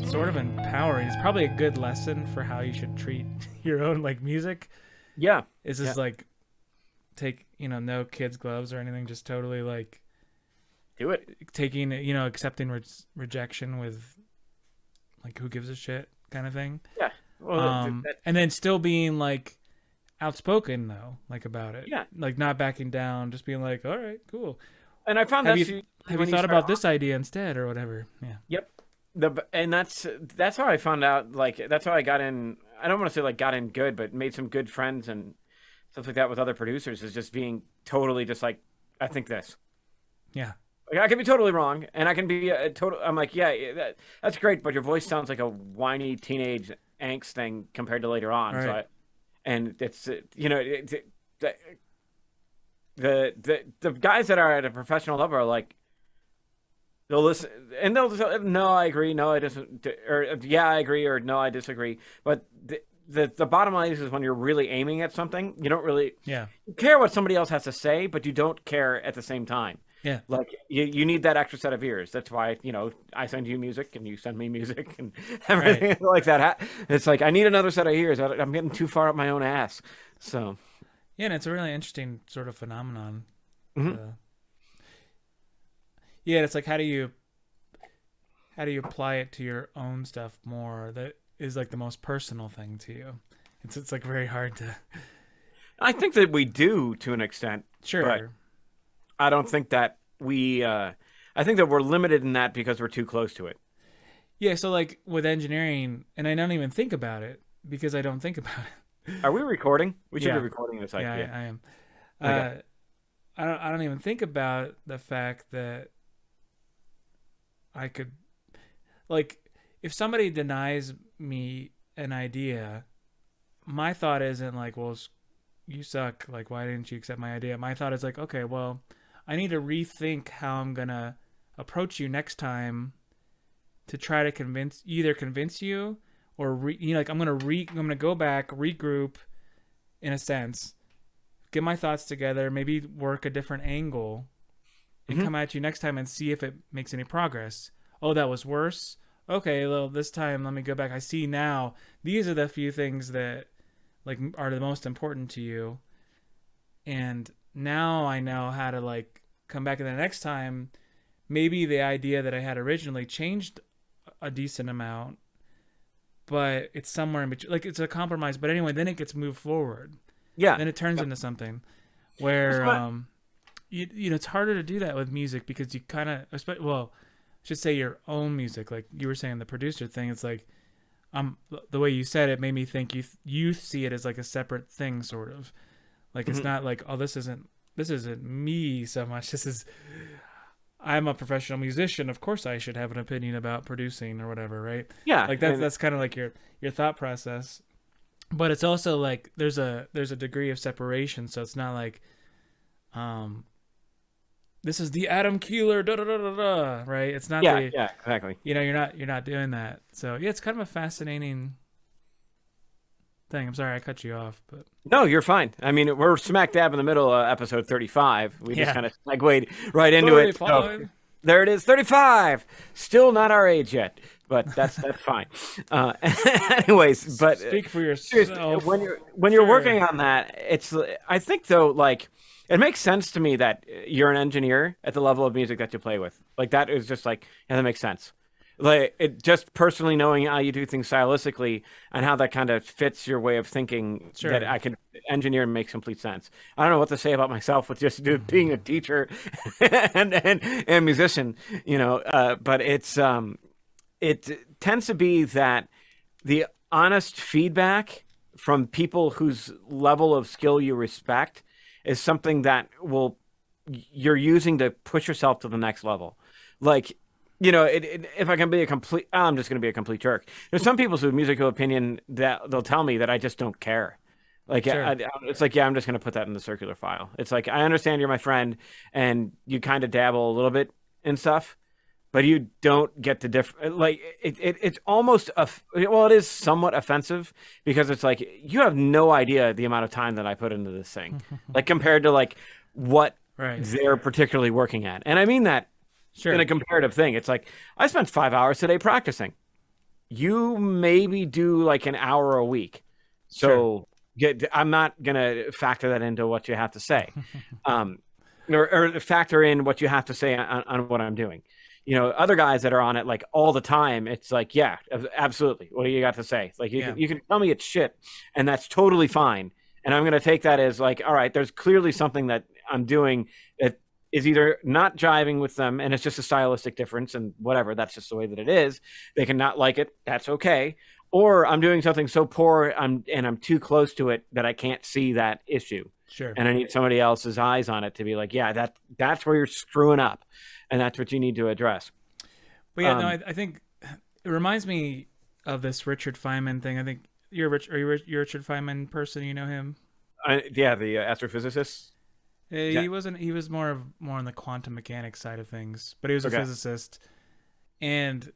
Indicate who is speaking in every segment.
Speaker 1: sort of empowering. It's probably a good lesson for how you should treat your own like music.
Speaker 2: Yeah.
Speaker 1: Is just like take, no kids gloves or anything, just totally like
Speaker 2: do it.
Speaker 1: Taking, accepting rejection with like who gives a shit kind of thing.
Speaker 2: Yeah. Well,
Speaker 1: and then still being like outspoken though, like about it.
Speaker 2: Yeah.
Speaker 1: Like not backing down, just being like, all right, cool.
Speaker 2: And I found
Speaker 1: have you thought about this idea instead or whatever? Yeah.
Speaker 2: Yep. And that's how I found out. Like that's how I got in. I don't want to say like got in good, but made some good friends and stuff like that with other producers. Is just being totally just like, I think this.
Speaker 1: Yeah.
Speaker 2: Like I can be totally wrong, and I can be a total. I'm like, yeah, that's great, but your voice sounds like a whiny teenage angst thing compared to later on.
Speaker 1: Right.
Speaker 2: And it's the guys that are at a professional level are like, they'll listen and they'll just, no, I agree, no, I disagree, or yeah, I agree, or no, I disagree. But the bottom line is when you're really aiming at something, you don't really care what somebody else has to say, but you don't care at the same time.
Speaker 1: Yeah.
Speaker 2: Like you need that extra set of ears. That's why, I send you music and you send me music and everything like that. It's like, I need another set of ears. I'm getting too far up my own ass. So.
Speaker 1: Yeah. And it's a really interesting sort of phenomenon.
Speaker 2: Mm-hmm.
Speaker 1: Yeah. It's like, how do you apply it to your own stuff more? That is like the most personal thing to you. It's like very hard to.
Speaker 2: I think that we do to an extent.
Speaker 1: Sure.
Speaker 2: But I don't think that I think that we're limited in that because we're too close to it.
Speaker 1: Yeah, so like with engineering, and I don't even think about it because I don't think about it.
Speaker 2: Are we recording? We should be recording this.
Speaker 1: Yeah, I am.
Speaker 2: Okay.
Speaker 1: I don't even think about the fact that I could, like, if somebody denies me an idea, my thought isn't like, well, you suck. Like, why didn't you accept my idea? My thought is like, okay, well, I need to rethink how I'm going to approach you next time to try to convince you or I'm going to go back, regroup in a sense, get my thoughts together, maybe work a different angle and come at you next time and see if it makes any progress. Oh, that was worse. Okay, well, this time let me go back. I see now these are the few things that like are the most important to you. And now I know how to like come back, and the next time maybe the idea that I had originally changed a decent amount, but it's somewhere in between, like it's a compromise. But anyway, then it gets moved forward.
Speaker 2: Yeah.
Speaker 1: Then it turns into something where it's harder to do that with music because you kind of, well, I should say your own music, like you were saying the producer thing. It's like the way you said it made me think you see it as like a separate thing, sort of like it's not like, oh, this isn't me so much. I'm a professional musician. Of course I should have an opinion about producing or whatever, right?
Speaker 2: Yeah.
Speaker 1: Like that's kind of like your thought process. But it's also like there's a degree of separation, so it's not like this is the Adam Keeler da da da da da, right? It's not
Speaker 2: yeah, exactly.
Speaker 1: You're not doing that. So yeah, it's kind of a fascinating thing. I'm sorry I cut you off, but
Speaker 2: no, you're fine. I mean, we're smack dab in the middle of episode 35. We just kind of segued right into 35. It. So, there it is, 35. Still not our age yet, but that's fine. Anyways, but
Speaker 1: speak for yourself.
Speaker 2: When you're working on that, I think though, like it makes sense to me that you're an engineer at the level of music that you play with. Like that is just like, yeah, that makes sense. Like it just personally knowing how you do things stylistically and how that kind of fits your way of thinking, that I could engineer and makes complete sense. I don't know what to say about myself with just being a teacher and musician, but it tends to be that the honest feedback from people whose level of skill you respect is something that you're using to push yourself to the next level. Like, if I can be I'm just going to be a complete jerk. There's some people's musical opinion that they'll tell me that I just don't care. Like, it's like, yeah, I'm just going to put that in the circular file. It's like, I understand you're my friend and you kind of dabble a little bit in stuff, but you don't get to like, it's almost, it is somewhat offensive because it's like, you have no idea the amount of time that I put into this thing, like compared to like what they're particularly working at. And I mean that in a comparative thing. It's like, I spent 5 hours today practicing. you maybe do like an hour a week. So I'm not going to factor that into what you have to say. Or factor in what you have to say on what I'm doing. Other guys that are on it like all the time, it's like, yeah, absolutely. What do you got to say? Like you can tell me it's shit, and that's totally fine. And I'm going to take that as like, all right, there's clearly something that I'm doing that is either not jiving with them, and it's just a stylistic difference, and whatever, that's just the way that it is. They can not like it, that's okay. Or I'm doing something so poor, I'm too close to it that I can't see that issue.
Speaker 1: Sure.
Speaker 2: And I need somebody else's eyes on it to be like, yeah, that's where you're screwing up, and that's what you need to address.
Speaker 1: But yeah, no, I think it reminds me of this Richard Feynman thing. I think you're a Richard Feynman person. You know him?
Speaker 2: Yeah, the astrophysicist.
Speaker 1: He wasn't. He was more on the quantum mechanics side of things, but he was a physicist. And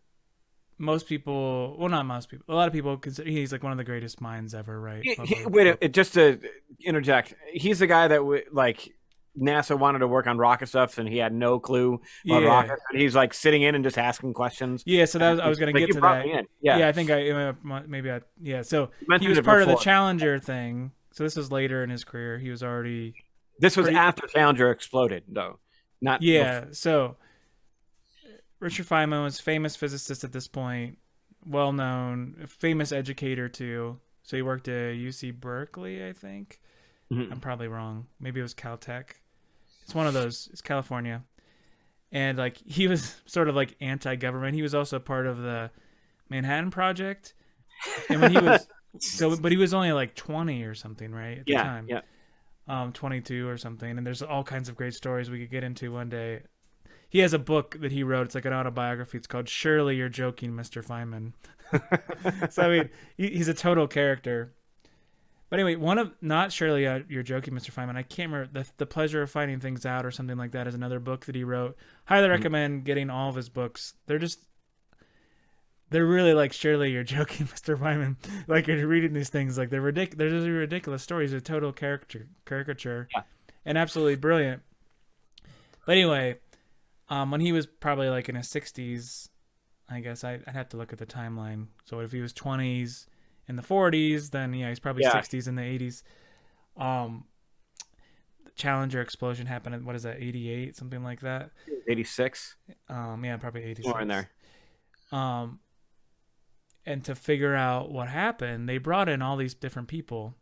Speaker 1: most people, well, not most people, a lot of people consider he's like one of the greatest minds ever, right?
Speaker 2: Wait, just to interject, he's the guy that like NASA wanted to work on rocket stuff, and he had no clue about rockets. And he's like sitting in and just asking questions.
Speaker 1: Yeah, so that I was going to get to that. Yeah, I think So he was part of the Challenger thing. So this was later in his career. He was already.
Speaker 2: This was after Challenger exploded, though. Not before.
Speaker 1: So Richard Feynman was a famous physicist at this point, well known, famous educator too. So he worked at UC Berkeley, I think. Mm-hmm. I'm probably wrong. Maybe it was Caltech. It's one of those. It's California. And like he was sort of like anti-government. He was also part of the Manhattan Project. And when he was but he was only like 20 or something, right? At the time.
Speaker 2: Yeah.
Speaker 1: 22 or something. And there's all kinds of great stories we could get into one day. He has a book that he wrote. It's like an autobiography. It's called Surely You're Joking, Mr. Feynman. So I mean, he's a total character. But anyway, not Surely You're Joking, Mr. Feynman. I can't remember. The Pleasure of Finding Things Out or something like that is another book that he wrote. Highly recommend getting all of his books. They're really like Surely You're Joking, Mr. Feynman. Like you're reading these things, like they're ridiculous. They're just ridiculous stories. A total caricature, and absolutely brilliant. But anyway, when he was probably like in his 60s, I guess I'd have to look at the timeline. So if he was 20s in the 40s, then he's probably 60s in the 80s. The Challenger explosion happened in, what is that, 88, something like that?
Speaker 2: 86.
Speaker 1: Probably 86.
Speaker 2: More in there.
Speaker 1: And to figure out what happened, they brought in all these different people.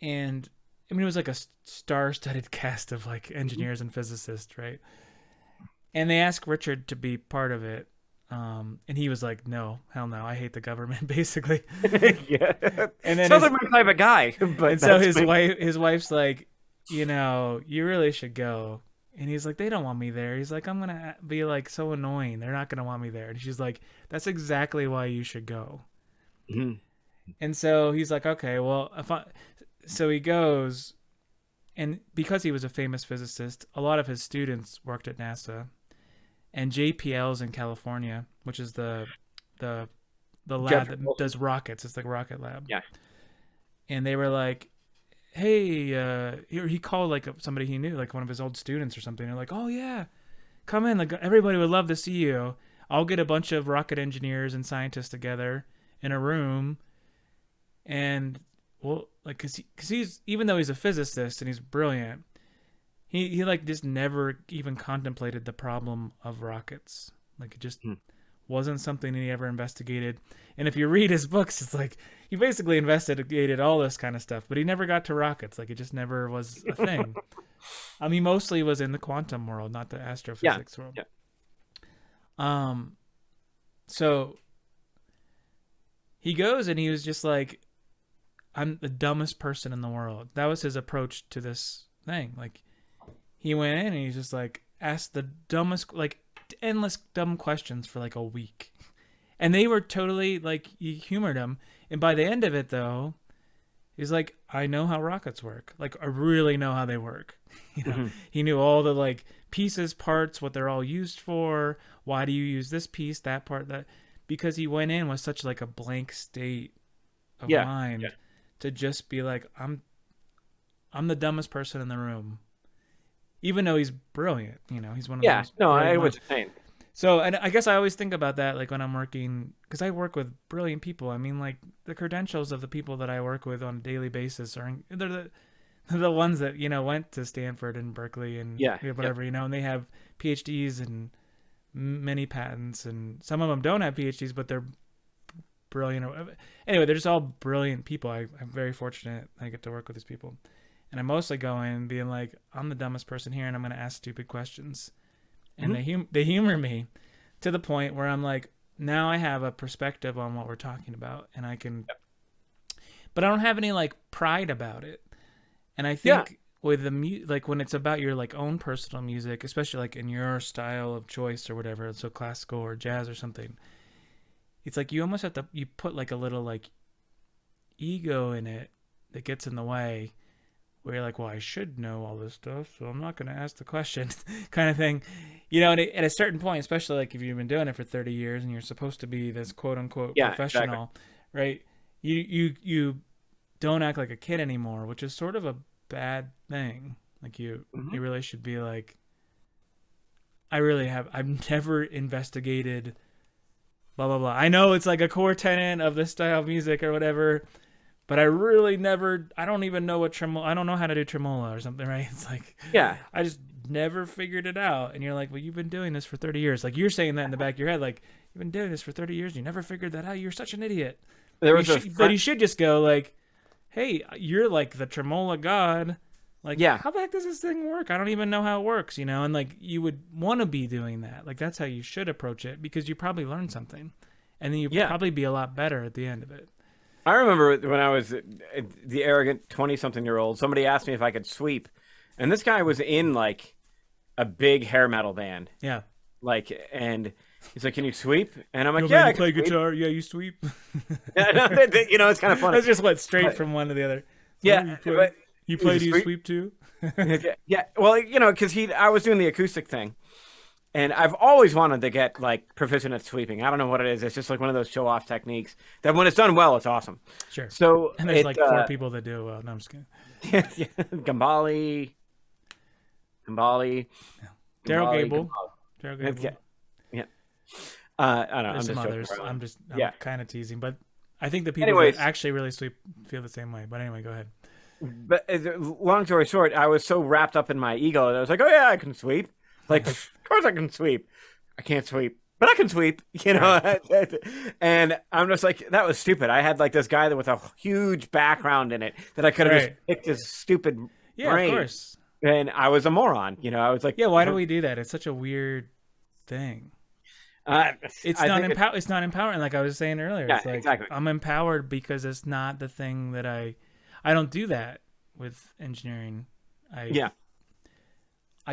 Speaker 1: And I mean, it was like a star-studded cast of like engineers and physicists, right? And they asked Richard to be part of it. And he was like, no, hell no. I hate the government, basically.
Speaker 2: Yeah.
Speaker 1: And then
Speaker 2: sounds like my type of guy. But
Speaker 1: and so his wife's like, you really should go. And he's like, they don't want me there. He's like, I'm going to be like so annoying. They're not going to want me there. And she's like, that's exactly why you should go. Mm-hmm. And so he's like, okay, well, so he goes, and because he was a famous physicist, a lot of his students worked at NASA. And JPL's in California, which is the lab that does rockets. It's like a rocket lab.
Speaker 2: Yeah.
Speaker 1: And they were like, hey, he called like somebody he knew, like one of his old students or something. They're like, oh yeah, come in. Like everybody would love to see you. I'll get a bunch of rocket engineers and scientists together in a room. And well, like, cause he's, even though he's a physicist and he's brilliant, he like just never even contemplated the problem of rockets. Like it just wasn't something he ever investigated. And if you read his books, it's like he basically investigated all this kind of stuff, but he never got to rockets. Like it just never was a thing. He mostly was in the quantum world, not the astrophysics world. Yeah. So he goes and he was just like, I'm the dumbest person in the world. That was his approach to this thing. Like he went in and he's just like asked the dumbest, like endless dumb questions for like a week. And they were totally like, he humored him. And by the end of it though, he's like, I know how rockets work. Like I really know how they work. He knew all the like pieces, parts, what they're all used for. Why do you use this piece, that part, that, because he went in with such like a blank state of mind to just be like, I'm the dumbest person in the room. Even though he's brilliant, he's one of those.
Speaker 2: No, I was saying.
Speaker 1: So, and I guess I always think about that, like when I'm working, because I work with brilliant people. I mean, like the credentials of the people that I work with on a daily basis are they're the ones that went to Stanford and Berkeley and
Speaker 2: Yeah. Yep.
Speaker 1: whatever, and they have PhDs and many patents, and some of them don't have PhDs, but they're brilliant. Anyway, they're just all brilliant people. I'm very fortunate I get to work with these people, and I mostly go in being like, I'm the dumbest person here, and I'm going to ask stupid questions, and they humor me to the point where I'm like, now I have a perspective on what we're talking about, and I can, but I don't have any like pride about it, and I think. With the like when it's about your like own personal music, especially like in your style of choice or whatever, so classical or jazz or something, it's like you almost have to put like a little like ego in it that gets in the way, where you're like, well, I should know all this stuff, so I'm not going to ask the question, kind of thing, And at a certain point, especially like if you've been doing it for 30 years and you're supposed to be this quote unquote professional, right? You don't act like a kid anymore, which is sort of a bad thing. Like you really should be like, I've never investigated blah blah blah. I know it's like a core tenet of this style of music or whatever, but I don't even know what tremolo, I don't know how to do tremolo or something, right? It's like, I just never figured it out. And you're like, well, you've been doing this for 30 years. Like you're saying that in the back of your head, like you've been doing this for 30 years, you never figured that out. You're such an idiot. But you should just go like, hey, you're like the tremolo god. Like, how the heck does this thing work? I don't even know how it works, And like, you would want to be doing that. Like, that's how you should approach it, because you probably learned something, and then you probably be a lot better at the end of it.
Speaker 2: I remember when I was the arrogant 20-something-year-old, somebody asked me if I could sweep, and this guy was in like a big hair metal band.
Speaker 1: Yeah.
Speaker 2: Like, and he's like, "Can you sweep?" And I'm like,
Speaker 1: "Yeah,
Speaker 2: I
Speaker 1: can play guitar. Yeah, you sweep."
Speaker 2: It's kind of funny.
Speaker 1: That's just went straight from one to the other.
Speaker 2: Yeah,
Speaker 1: you play? Do you sweep too?
Speaker 2: Yeah. Well, because I was doing the acoustic thing, and I've always wanted to get like proficient at sweeping. I don't know what it is. It's just like one of those show-off techniques that when it's done well, it's awesome.
Speaker 1: Sure.
Speaker 2: So
Speaker 1: and there's like 4 people that do it well. No, I'm just kidding.
Speaker 2: Gambali.
Speaker 1: Daryl Gable.
Speaker 2: Yeah. I don't know.
Speaker 1: There's some others. I'm kind of teasing, but I think the people
Speaker 2: Anyways,
Speaker 1: that actually really sweep feel the same way. But anyway, go ahead.
Speaker 2: But long story short, I was so wrapped up in my ego that I was like, "Oh yeah, I can sweep. Like, of course I can sweep. I can't sweep, but I can sweep." And I'm just like, that was stupid. I had like this guy that with a huge background in it that I could have just picked his stupid brain.
Speaker 1: Of course.
Speaker 2: And I was a moron. I was like,
Speaker 1: why do we do that? It's such a weird thing. It's not empowering, like I was saying earlier.
Speaker 2: Yeah,
Speaker 1: it's like,
Speaker 2: exactly.
Speaker 1: I'm empowered because it's not the thing that I don't do that with engineering. I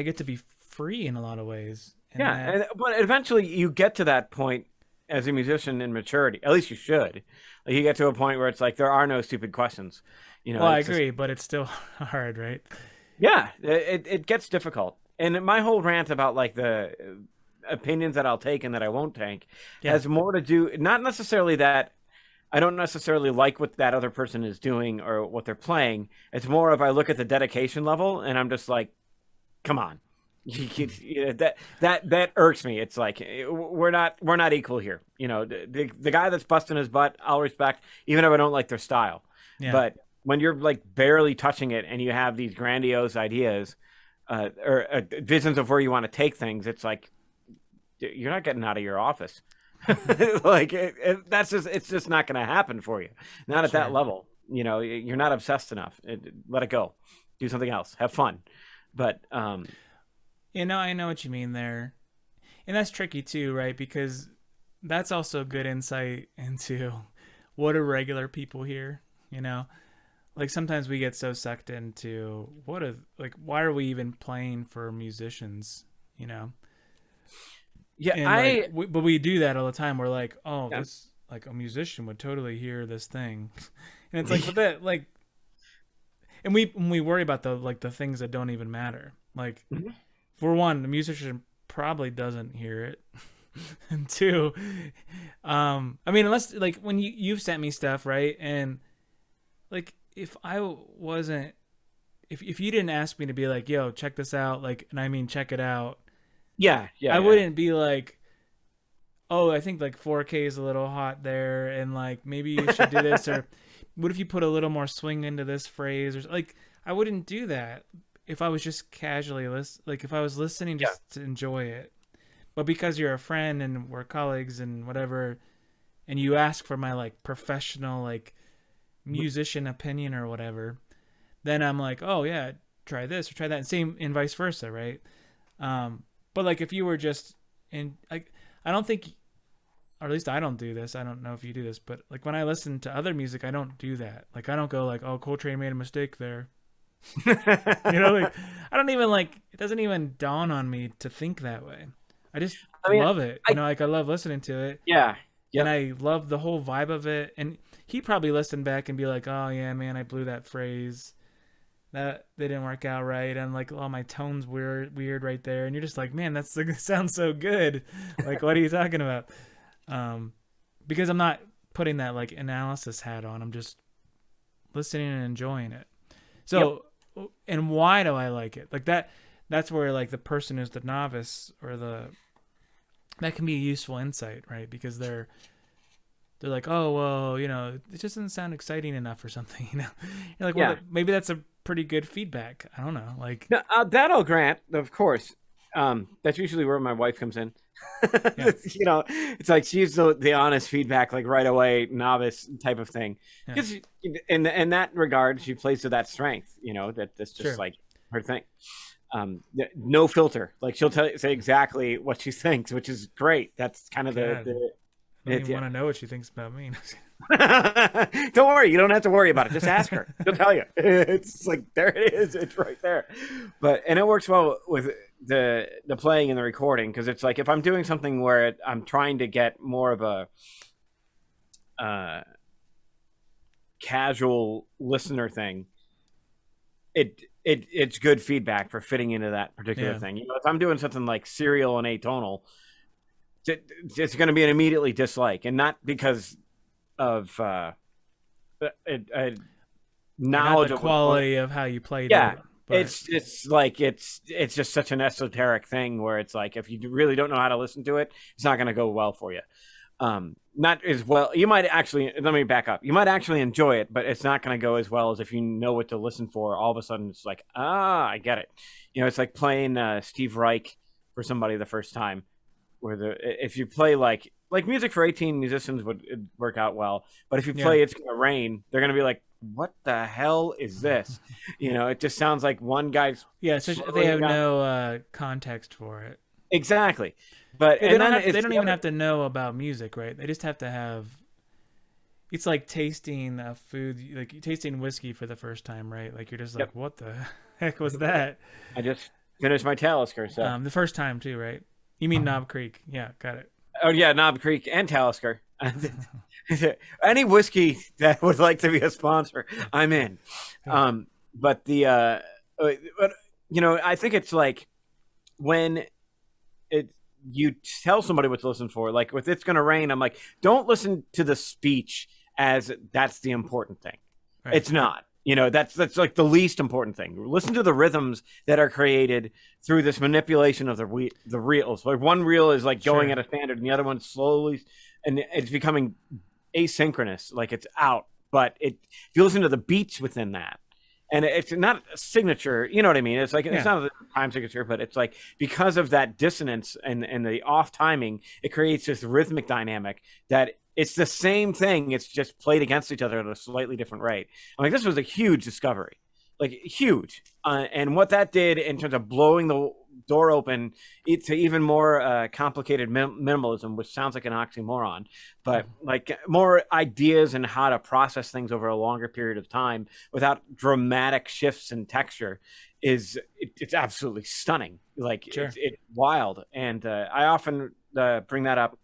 Speaker 1: get to be free in a lot of ways.
Speaker 2: But eventually you get to that point as a musician in maturity. At least you should. Like, you get to a point where it's like there are no stupid questions.
Speaker 1: Well, I agree, but it's still hard, right?
Speaker 2: Yeah, it gets difficult. And my whole rant about like the opinions that I'll take and that I won't take has more to do, not necessarily that I don't necessarily like what that other person is doing or what they're playing. It's more of I look at the dedication level and I'm just like, come on. That irks me. It's like we're not equal here. The guy that's busting his butt, I'll respect, even if I don't like their style. Yeah. But when you're like barely touching it and you have these grandiose ideas or visions of where you want to take things, it's like you're not getting out of your office. Like it's just not going to happen for you. Not at that level. You're not obsessed enough. Let it go. Do something else. Have fun. But I
Speaker 1: know what you mean there, and that's tricky too, right? Because that's also good insight into what are regular people here. Like sometimes we get so sucked into why are we even playing for musicians?
Speaker 2: Yeah,
Speaker 1: and but we do that all the time. We're like, oh, this like a musician would totally hear this thing, and it's like, but that like, and we worry about the things that don't even matter. Like, for one, the musician probably doesn't hear it, and two, I mean, unless like when you've sent me stuff, right, and like if I wasn't, if you didn't ask me to be like, yo, check this out, like, and I mean check it out. I wouldn't be like, oh, I think like 4K is a little hot there, and like maybe you should do this, or what if you put a little more swing into this phrase, or like I wouldn't do that if I was just casually like if I was listening
Speaker 2: Yeah.
Speaker 1: just to enjoy it. But because you're a friend and we're colleagues and whatever, and you ask for my like professional like musician opinion or whatever, then I'm like, oh yeah, try this or try that, and same and vice versa, right? But like if you were just in like, I don't think, or at least I don't do this. I don't know if you do this, but like when I listen to other music, I don't do that. Like I don't go like, oh, Coltrane made a mistake there. You know, like I don't even like, it doesn't even dawn on me to think that way. I just
Speaker 2: I mean,
Speaker 1: love it. You
Speaker 2: I
Speaker 1: know, like I love listening to it,
Speaker 2: yeah.
Speaker 1: and
Speaker 2: Yep.
Speaker 1: I love the whole vibe of it. And he probably listened back and be like, "Oh yeah, man, I blew that phrase. That they didn't work out right. And like, oh, my tone's weird right there." And you're just like, "Man, that's like, sounds so good. Like, what are you talking about?" Because I'm not putting that like analysis hat on. I'm just listening and enjoying it.
Speaker 2: Yep.
Speaker 1: So, and why do I like it? Like that. That's where like the person who's the novice or the, that can be a useful insight, right? Because they're like, oh, well, you know, it just doesn't sound exciting enough or something, you know? You're like, well,
Speaker 2: Yeah.
Speaker 1: maybe that's a pretty good feedback. I don't know. Like,
Speaker 2: No, that I'll grant, of course. That's usually where my wife comes in.
Speaker 1: yeah,
Speaker 2: You know, it's like she's the honest feedback, like right away, novice type of thing.
Speaker 1: yeah,
Speaker 2: Because in that regard, she plays to that strength. You know, that's just
Speaker 1: sure.
Speaker 2: like her thing. No filter. Like she'll say exactly what she thinks, which is great. That's kind of
Speaker 1: God, I don't even
Speaker 2: yeah.
Speaker 1: want to know what she thinks about me.
Speaker 2: Don't worry, you don't have to worry about it. Just ask her. She'll tell you. It's like there it is. It's right there. But and it works well with the playing and the recording because it's like if I'm doing something where I'm trying to get more of a casual listener thing, it's good feedback for fitting into that particular
Speaker 1: Yeah,
Speaker 2: thing. You know, if I'm doing something like serial and atonal, it's going to be an immediately dislike, and not because of
Speaker 1: or not the
Speaker 2: knowledge of what's going.
Speaker 1: quality of how you played
Speaker 2: Yeah,
Speaker 1: it, but
Speaker 2: it's like it's just such an esoteric thing where it's like if you really don't know how to listen to it, it's not going to go well for you. Not as well. You might actually let me back up. You might actually enjoy it, but it's not going to go as well as if you know what to listen for. All of a sudden, it's like I get it. You know, it's like playing Steve Reich for somebody the first time. Where if you play like music for 18 musicians would work out well, but if you
Speaker 1: yeah,
Speaker 2: play It's Gonna Rain, they're gonna be like, what the hell is this? You know, it just sounds like one guy's
Speaker 1: yeah. So if they
Speaker 2: slowing
Speaker 1: have
Speaker 2: down.
Speaker 1: no context for it,
Speaker 2: Exactly. But
Speaker 1: yeah,
Speaker 2: and then
Speaker 1: they
Speaker 2: it's
Speaker 1: don't
Speaker 2: the
Speaker 1: even
Speaker 2: other,
Speaker 1: have to know about music, right? They just have to have. It's like tasting a food, like tasting whiskey for the first time, right? Like you're just
Speaker 2: yep.
Speaker 1: like, what the heck was that?
Speaker 2: I just finished my Talisker, so
Speaker 1: The first time too, right? You mean Knob Creek? Yeah, got it.
Speaker 2: oh yeah, Knob Creek and Talisker. Any whiskey that would like to be a sponsor, I'm in. But but you know, I think it's like when it you tell somebody what to listen for. Like with It's Gonna Rain, I'm like, don't listen to the speech as that's the important thing.
Speaker 1: Right.
Speaker 2: It's not. You know, that's like the least important thing. Listen to the rhythms that are created through this manipulation of the reels. Like one reel is like going
Speaker 1: Sure.
Speaker 2: at a standard, and the other one slowly, and it's becoming asynchronous, like it's out. But if you listen to the beats within that, and it's not a signature, you know what I mean? It's like it's
Speaker 1: Yeah.
Speaker 2: not a time signature, but it's like because of that dissonance and the off timing, it creates this rhythmic dynamic that it's the same thing. It's just played against each other at a slightly different rate. I'm like, this was a huge discovery, like huge. And what that did in terms of blowing the door open to even more complicated minimalism, which sounds like an oxymoron, but like more ideas and how to process things over a longer period of time without dramatic shifts in texture it's absolutely stunning. Like
Speaker 1: Sure.
Speaker 2: it's wild. And I often bring that up.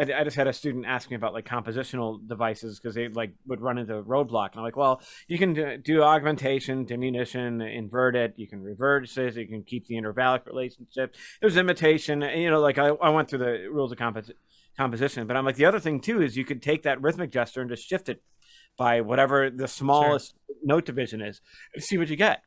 Speaker 2: I just had a student ask me about like compositional devices because they like would run into a roadblock, and I'm like, well, you can do augmentation, diminution, invert it, you can reverse it, you can keep the intervallic relationship. There's imitation, and, you know, like I went through the rules of composition, but I'm like the other thing too is you could take that rhythmic gesture and just shift it by whatever the
Speaker 1: Sure.
Speaker 2: smallest note division is, and see what you get.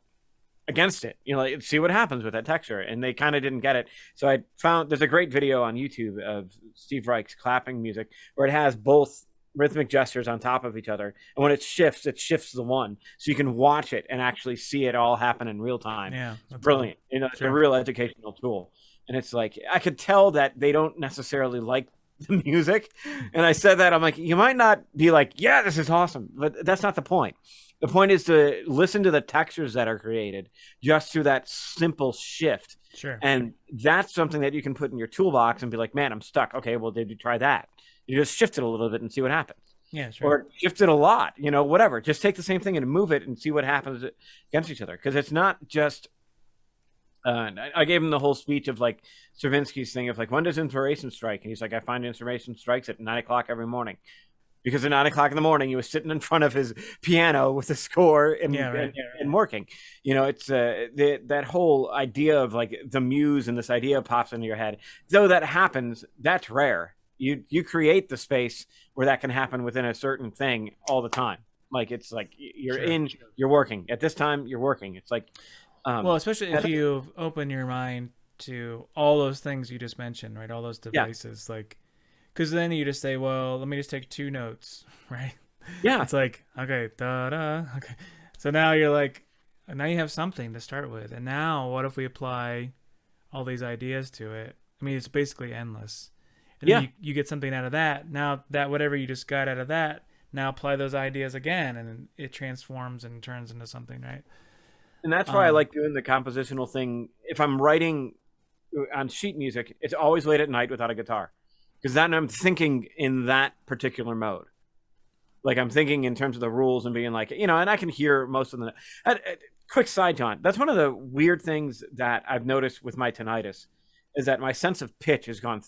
Speaker 2: against it, like, see what happens with that texture. And they kind of didn't get it. So I found there's a great video on YouTube of Steve Reich's clapping music where it has both rhythmic gestures on top of each other, and when it shifts the one, so you can watch it and actually see it all happen in real time.
Speaker 1: Yeah,
Speaker 2: it's brilliant.
Speaker 1: Cool.
Speaker 2: It's a real educational tool. And it's like, I could tell that they don't necessarily like the music, and I said that, I'm like, you might not be like, yeah, this is awesome, but that's not the point. The point is to listen to the textures that are created just through that simple shift.
Speaker 1: Sure.
Speaker 2: And that's something that you can put in your toolbox and be like, man, I'm stuck. Okay, well, did you try that? You just shift it a little bit and see what happens.
Speaker 1: Yeah, sure.
Speaker 2: Or shift it a lot, whatever. Just take the same thing and move it and see what happens against each other. Because it's not just. I gave him the whole speech of like Stravinsky's thing of like, when does inspiration strike? And he's like, I find inspiration strikes at 9 o'clock every morning. Because at 9 o'clock in the morning, he was sitting in front of his piano with a score and working. It's that whole idea of like the muse, and this idea pops into your head. Though that happens, that's rare. You create the space where that can happen within a certain thing all the time. Like, it's like you're working at this time, you're working. It's like,
Speaker 1: well, especially if you open your mind to all those things you just mentioned, right? All those devices, like, because then you just say, well, let me just take 2 notes, right?
Speaker 2: Yeah.
Speaker 1: It's like, okay, da-da, okay. So now you're like, now you have something to start with. And now what if we apply all these ideas to it? I mean, it's basically endless. And then you get something out of that. Now that whatever you just got out of that, now apply those ideas again, and it transforms and turns into something, right?
Speaker 2: And that's why I like doing the compositional thing. If I'm writing on sheet music, it's always late at night without a guitar. Because then I'm thinking in that particular mode. Like, I'm thinking in terms of the rules and being like, and I can hear most of them. Quick side, John. That's one of the weird things that I've noticed with my tinnitus, is that my sense of pitch has gone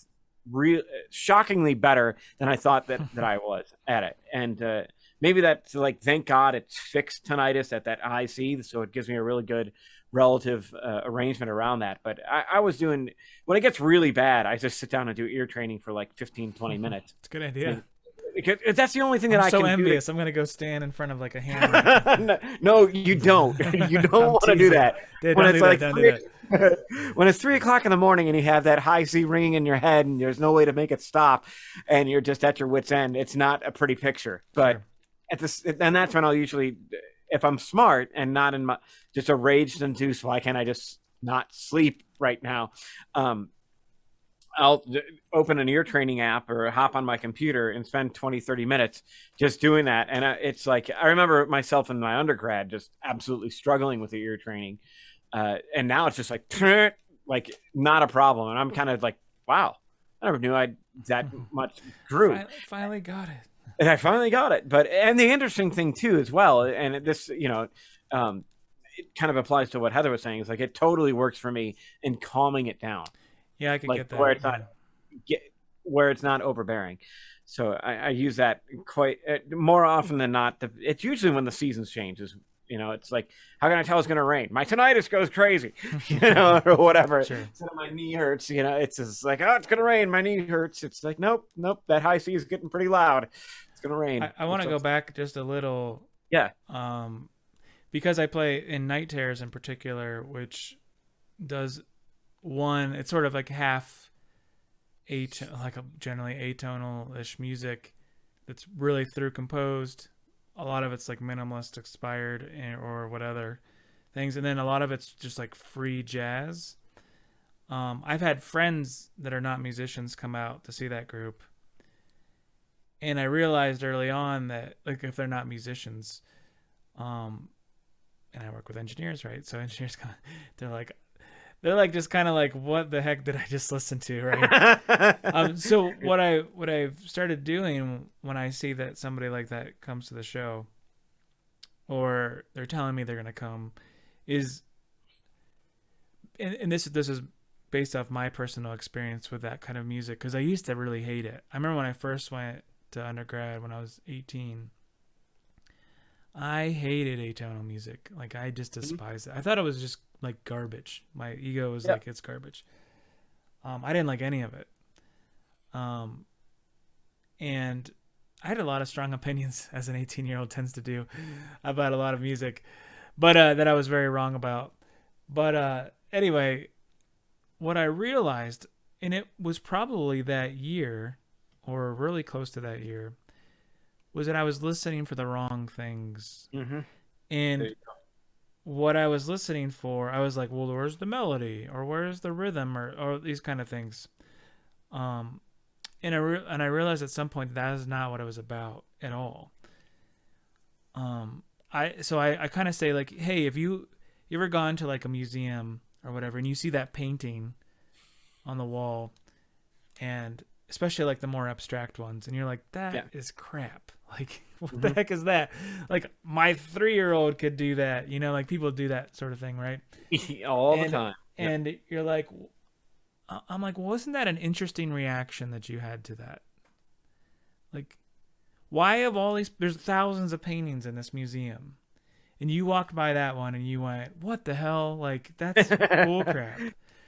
Speaker 2: shockingly better than I thought that I was at it. And maybe that's like, thank God it's fixed tinnitus at that high C, so it gives me a really good relative arrangement around that. But I was doing, when it gets really bad, I just sit down and do ear training for like 15-20 minutes.
Speaker 1: It's a good idea.
Speaker 2: Because that's the only thing that I can do.
Speaker 1: I'm so envious. I'm going to go stand in front of like a hammer.
Speaker 2: No, you don't. You don't want to do that. When it's 3 o'clock in the morning and you have that high C ringing in your head and there's no way to make it stop, and you're just at your wit's end, it's not a pretty picture. But and that's when I'll usually, if I'm smart and not in my just a rage-induced, why can't I just not sleep right now? I'll open an ear training app or hop on my computer and spend 20-30 minutes just doing that. And it's like, I remember myself in my undergrad just absolutely struggling with the ear training. And now it's just like not a problem. And I'm kind of like, wow, I never knew I that much grew.
Speaker 1: Finally got it.
Speaker 2: And I finally got it. And the interesting thing too, as well, and this, it kind of applies to what Heather was saying, is like, it totally works for me in calming it down.
Speaker 1: Yeah, I can get that.
Speaker 2: Where it's not overbearing. So I use that quite more often than not. It's usually when the seasons change. It's like, how can I tell it's going to rain? My tinnitus goes crazy, or whatever.
Speaker 1: Sure.
Speaker 2: So my knee hurts. It's just like, oh, it's going to rain. My knee hurts. It's like, nope. That high C is getting pretty loud. It's going to rain.
Speaker 1: I want to go back just a little.
Speaker 2: Yeah.
Speaker 1: Because I play in Night Terrors in particular, which does it's sort of like half generally atonal-ish music that's really through composed. A lot of it's like minimalist inspired or whatever things, and then a lot of it's just like free jazz. I've had friends that are not musicians come out to see that group, and I realized early on that, like, if they're not musicians, and I work with engineers, right? So engineers they're like just kind of like, what the heck did I just listen to, right? So what I've started doing when I see that somebody like that comes to the show, or they're telling me they're gonna come, is, and this is based off my personal experience with that kind of music, because I used to really hate it. I remember when I first went to undergrad when I was 18. I hated atonal music. Like, I just despised it. I thought it was just like garbage. My ego was like, it's garbage. I didn't like any of it. And I had a lot of strong opinions, as an 18-year-old tends to do, about a lot of music, but that I was very wrong about. But anyway, what I realized, and it was probably that year, or really close to that year, was that I was listening for the wrong things.
Speaker 2: Mm-hmm. There
Speaker 1: And
Speaker 2: you
Speaker 1: what I was listening for, I was like, well, where's the melody, or where's the rhythm, or these kind of things. Um, and I realized at some point that is not what it was about at all. Um, I kind of say like, hey, if you ever gone to like a museum or whatever, and you see that painting on the wall, and especially like the more abstract ones, and you're like,
Speaker 2: go.
Speaker 1: that is crap. Like, what the
Speaker 2: Yeah.
Speaker 1: heck is that? Like, my 3-year-old could do that, like people do that sort of thing, right?
Speaker 2: All the
Speaker 1: And
Speaker 2: time. Yep.
Speaker 1: and you're like, I'm like, well, wasn't that an interesting reaction that you had to that? Like, why of all these? There's thousands of paintings in this museum, and you walked by that one and you went, what the hell? Like, that's bull crap.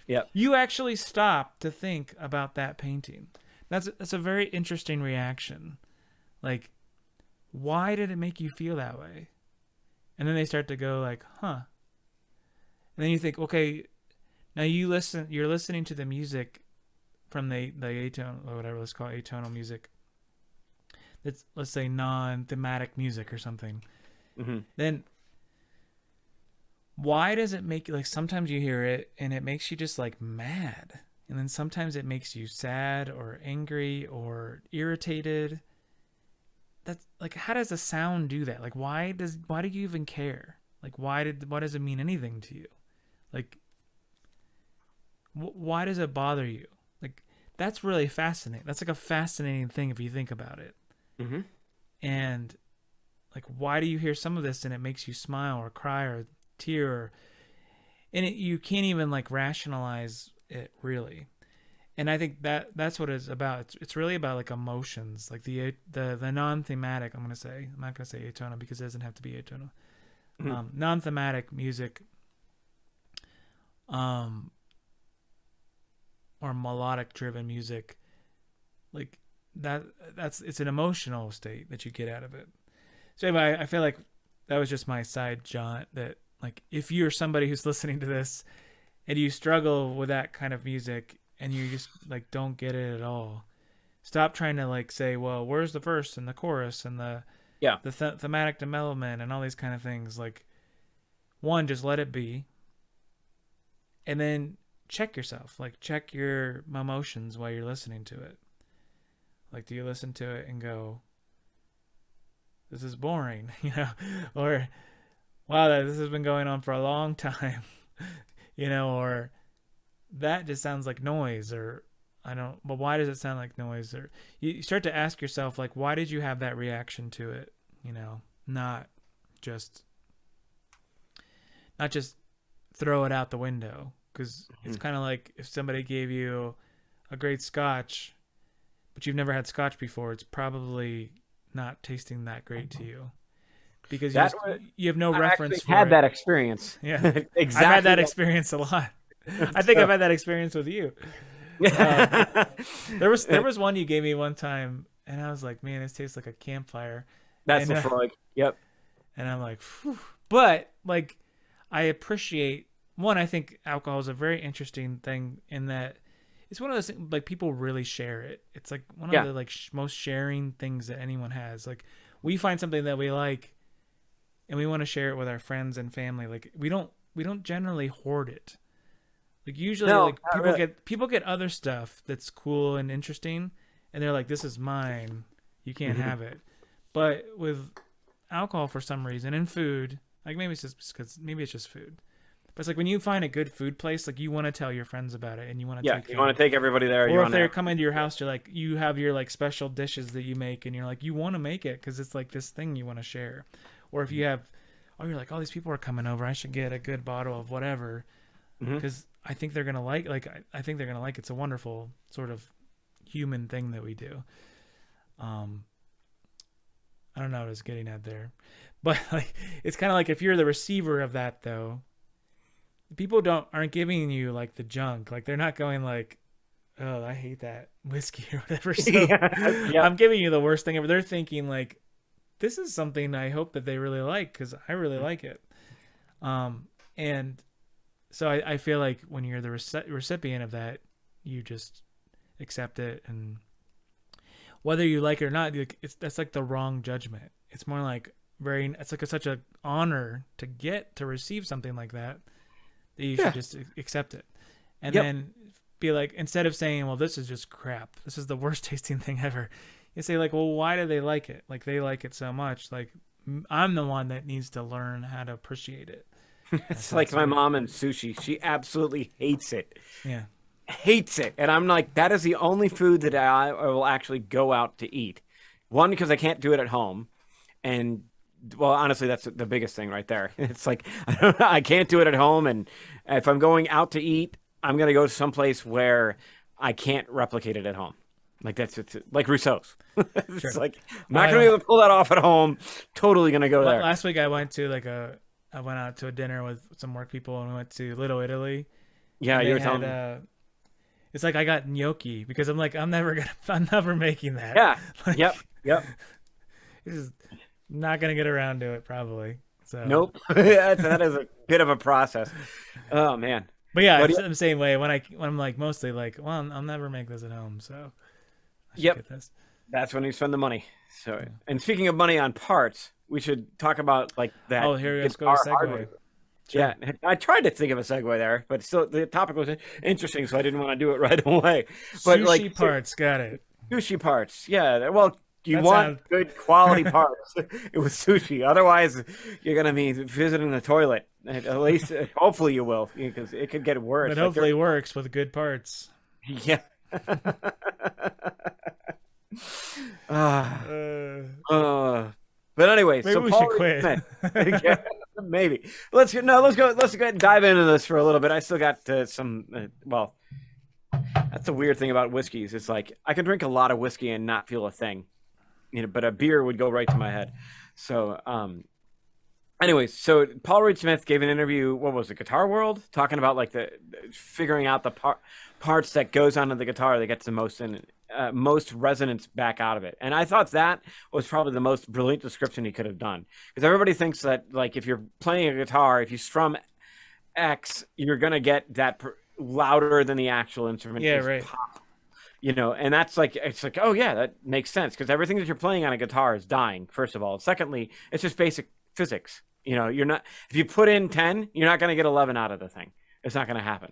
Speaker 2: Yep.
Speaker 1: You actually stopped to think about that painting. That's a very interesting reaction. Like, why did it make you feel that way? And then they start to go like, huh. And then you think, okay, now you're listening to the music from the atonal, or whatever, let's call it atonal music. That's, let's say, non-thematic music or something.
Speaker 2: Mm-hmm.
Speaker 1: Then why does it make, like, sometimes you hear it and it makes you just like mad, and then sometimes it makes you sad or angry or irritated? That's like, how does a sound do that? Like, why do you even care? Like, why does it mean anything to you? Like, why does it bother you? Like, that's really fascinating. That's like a fascinating thing if you think about it.
Speaker 2: Mm-hmm.
Speaker 1: And like, why do you hear some of this and it makes you smile or cry or tear, and you can't even like rationalize it really. And I think that's what it's about. It's really about like emotions, like the non-thematic. I'm not gonna say atonal because it doesn't have to be atonal.
Speaker 2: Mm-hmm.
Speaker 1: Non-thematic music, um, or melodic driven music, like it's an emotional state that you get out of it. So anyway, I feel like that was just my side jaunt. That like, if you're somebody who's listening to this and you struggle with that kind of music and you just like don't get it at all, stop trying to like say, well, where's the verse and the chorus and the
Speaker 2: Yeah.
Speaker 1: thematic development and all these kind of things. Like, one, just let it be, and then check yourself. Like, check your emotions while you're listening to it. Like, do you listen to it and go, this is boring, or wow, this has been going on for a long time, or that just sounds like noise, or I don't, but why does it sound like noise? Or you start to ask yourself, like, why did you have that reaction to it? Not just throw it out the window, because it's kind of like if somebody gave you a great scotch, but you've never had scotch before, it's probably not tasting that great to you, because you have no reference for
Speaker 2: had
Speaker 1: it.
Speaker 2: that experience.
Speaker 1: Yeah,
Speaker 2: Exactly.
Speaker 1: I've had that experience a lot. I think I've had that experience with you. There was one you gave me one time, and I was like, man, this tastes like a campfire.
Speaker 2: That's
Speaker 1: And,
Speaker 2: Lefroy. Yep.
Speaker 1: and I'm like, phew. But like, I appreciate, one, I think alcohol is a very interesting thing in that it's one of those things, like, people really share it. It's like one of the like most sharing things that anyone has. Like, we find something that we like and we want to share it with our friends and family. Like, we don't generally hoard it. Like, usually,
Speaker 2: No,
Speaker 1: like, people get other stuff that's cool and interesting, and they're like, this is mine, you can't have it. But with alcohol, for some reason, and food, like, maybe it's just because it's just food, but it's like, when you find a good food place, like, you want to tell your friends about it, and you want to take
Speaker 2: you want to take everybody there.
Speaker 1: or if they're coming to your house, you're like, you have your like special dishes that you make, and you're like, you want to make it because it's like this thing you want to share. Or if you have, you're like, oh, these people are coming over, I should get a good bottle of whatever, because I think they're gonna like I think they're gonna like it. It's a wonderful sort of human thing that we do. I don't know what I was getting at there, but like, it's kind of like, if you're the receiver of that, though, people aren't giving you like the junk. Like, they're not going like, oh, I hate that whiskey or whatever, so I'm giving you the worst thing ever. They're thinking like, this is something I hope that they really like, because I really like it. And So I feel like when you're the recipient of that, you just accept it, and whether you like it or not, that's like the wrong judgment. It's more like it's like such a honor to receive something like that you should just accept it, and then be like, instead of saying, well, this is just crap, this is the worst tasting thing ever, you say like, well, why do they like it? Like, they like it so much. Like, I'm the one that needs to learn how to appreciate it.
Speaker 2: It's like my mom and sushi. She absolutely hates it.
Speaker 1: Yeah.
Speaker 2: Hates it. And I'm like, that is the only food that I will actually go out to eat. One, because I can't do it at home. And, well, honestly, that's the biggest thing right there. It's like, I can't do it at home. And if I'm going out to eat, I'm going to go to someplace where I can't replicate it at home. Like, it's like Rousseau's. It's
Speaker 1: Sure.
Speaker 2: like, I'm not going to be able to pull that off at home. Totally going to go there.
Speaker 1: Last week I went out to a dinner with some work people, and we went to Little Italy.
Speaker 2: Yeah, you were telling me.
Speaker 1: It's like I got gnocchi because I'm like, I'm never making that.
Speaker 2: Yeah.
Speaker 1: Like,
Speaker 2: Yep.
Speaker 1: This is not gonna get around to it probably. So
Speaker 2: nope. That is a bit of a process. Oh man.
Speaker 1: But yeah, it's the same way when I'm like mostly like, well, I'll never make this at home, so I should get this.
Speaker 2: That's when you spend the money. So, and speaking of money on parts, we should talk about like that.
Speaker 1: Oh, let's go to segue.
Speaker 2: Sure. Yeah, I tried to think of a segue there, but still the topic was interesting, so I didn't want to do it right away. But
Speaker 1: sushi parts, got it.
Speaker 2: Sushi parts, yeah. Well, you want good quality parts with sushi. Otherwise, you're gonna be visiting the toilet. At least, hopefully, you will, because it could get worse.
Speaker 1: But hopefully, it works with good parts.
Speaker 2: Yeah. But anyway,
Speaker 1: maybe we should quit.
Speaker 2: Yeah, maybe let's go ahead and dive into this for a little bit. I still got some. Well, that's the weird thing about whiskeys. It's like I can drink a lot of whiskey and not feel a thing, but a beer would go right to my head. So, anyways, so Paul Reed Smith gave an interview. What was it, Guitar World, talking about like the figuring out the parts that goes onto the guitar that gets the most resonance back out of it. And I thought that was probably the most brilliant description he could have done, because everybody thinks that like if you're playing a guitar, if you strum X, you're gonna get that louder than the actual instrument.
Speaker 1: Yeah, right.
Speaker 2: Pop. And that's like, it's like, oh yeah, that makes sense, because everything that you're playing on a guitar is dying, first of all. Secondly, it's just basic physics. You're not, if you put in 10, you're not going to get 11 out of the thing. It's not going to happen.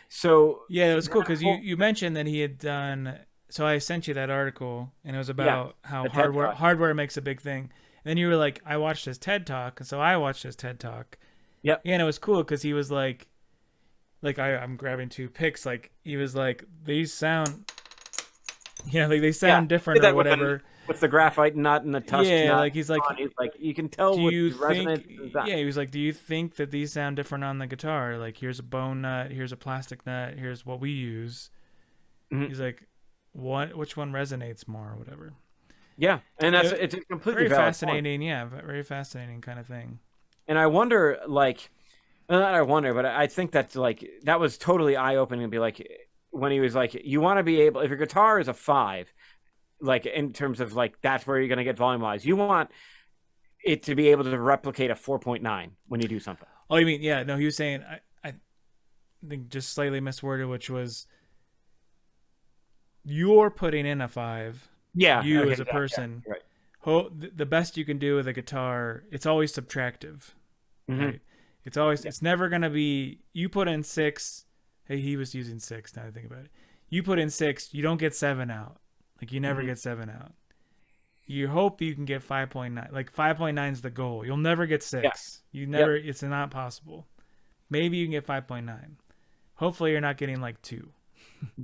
Speaker 2: So
Speaker 1: yeah, it was cool because you mentioned that he had done. So I sent you that article, and it was about how hardware makes a big thing. And then you were like, I watched his TED Talk, and so I watched his TED Talk.
Speaker 2: Yep.
Speaker 1: Yeah, and it was cool because he was like I'm grabbing two pics. Like he was like, these sound, like they sound different or whatever.
Speaker 2: With the graphite nut and the tusk nut.
Speaker 1: Yeah, like he's like
Speaker 2: you can tell what the resonance is.
Speaker 1: Yeah, he was like, do you think that these sound different on the guitar? Like, here's a bone nut, here's a plastic nut, here's what we use. Mm-hmm. He's like, which one resonates more or whatever.
Speaker 2: Yeah, and it's a completely
Speaker 1: very fascinating point. Yeah, very fascinating kind of thing.
Speaker 2: And I wonder, like, not I wonder, but I think that's like, that was totally eye-opening to be like, when he was like, you want to be able, if your guitar is a 5, like in terms of like, that's where you're going to get volume wise, you want it to be able to replicate a 4.9 when you do something.
Speaker 1: Oh, you mean, yeah, no, he was saying, I think just slightly misworded, which was, you're putting in a 5.
Speaker 2: Yeah.
Speaker 1: You as a person.
Speaker 2: Yeah, right.
Speaker 1: The best you can do with a guitar, it's always subtractive.
Speaker 2: Mm-hmm.
Speaker 1: Right? It's never going to be, you put in 6. Hey, he was using 6 now I think about it. You put in 6, you don't get 7 out. Like, you never get 7 out. You hope you can get 5.9. Like, 5.9 is the goal. You'll never get 6. Yeah. You never. Yep. It's not possible. Maybe you can get 5.9. Hopefully, you're not getting like 2.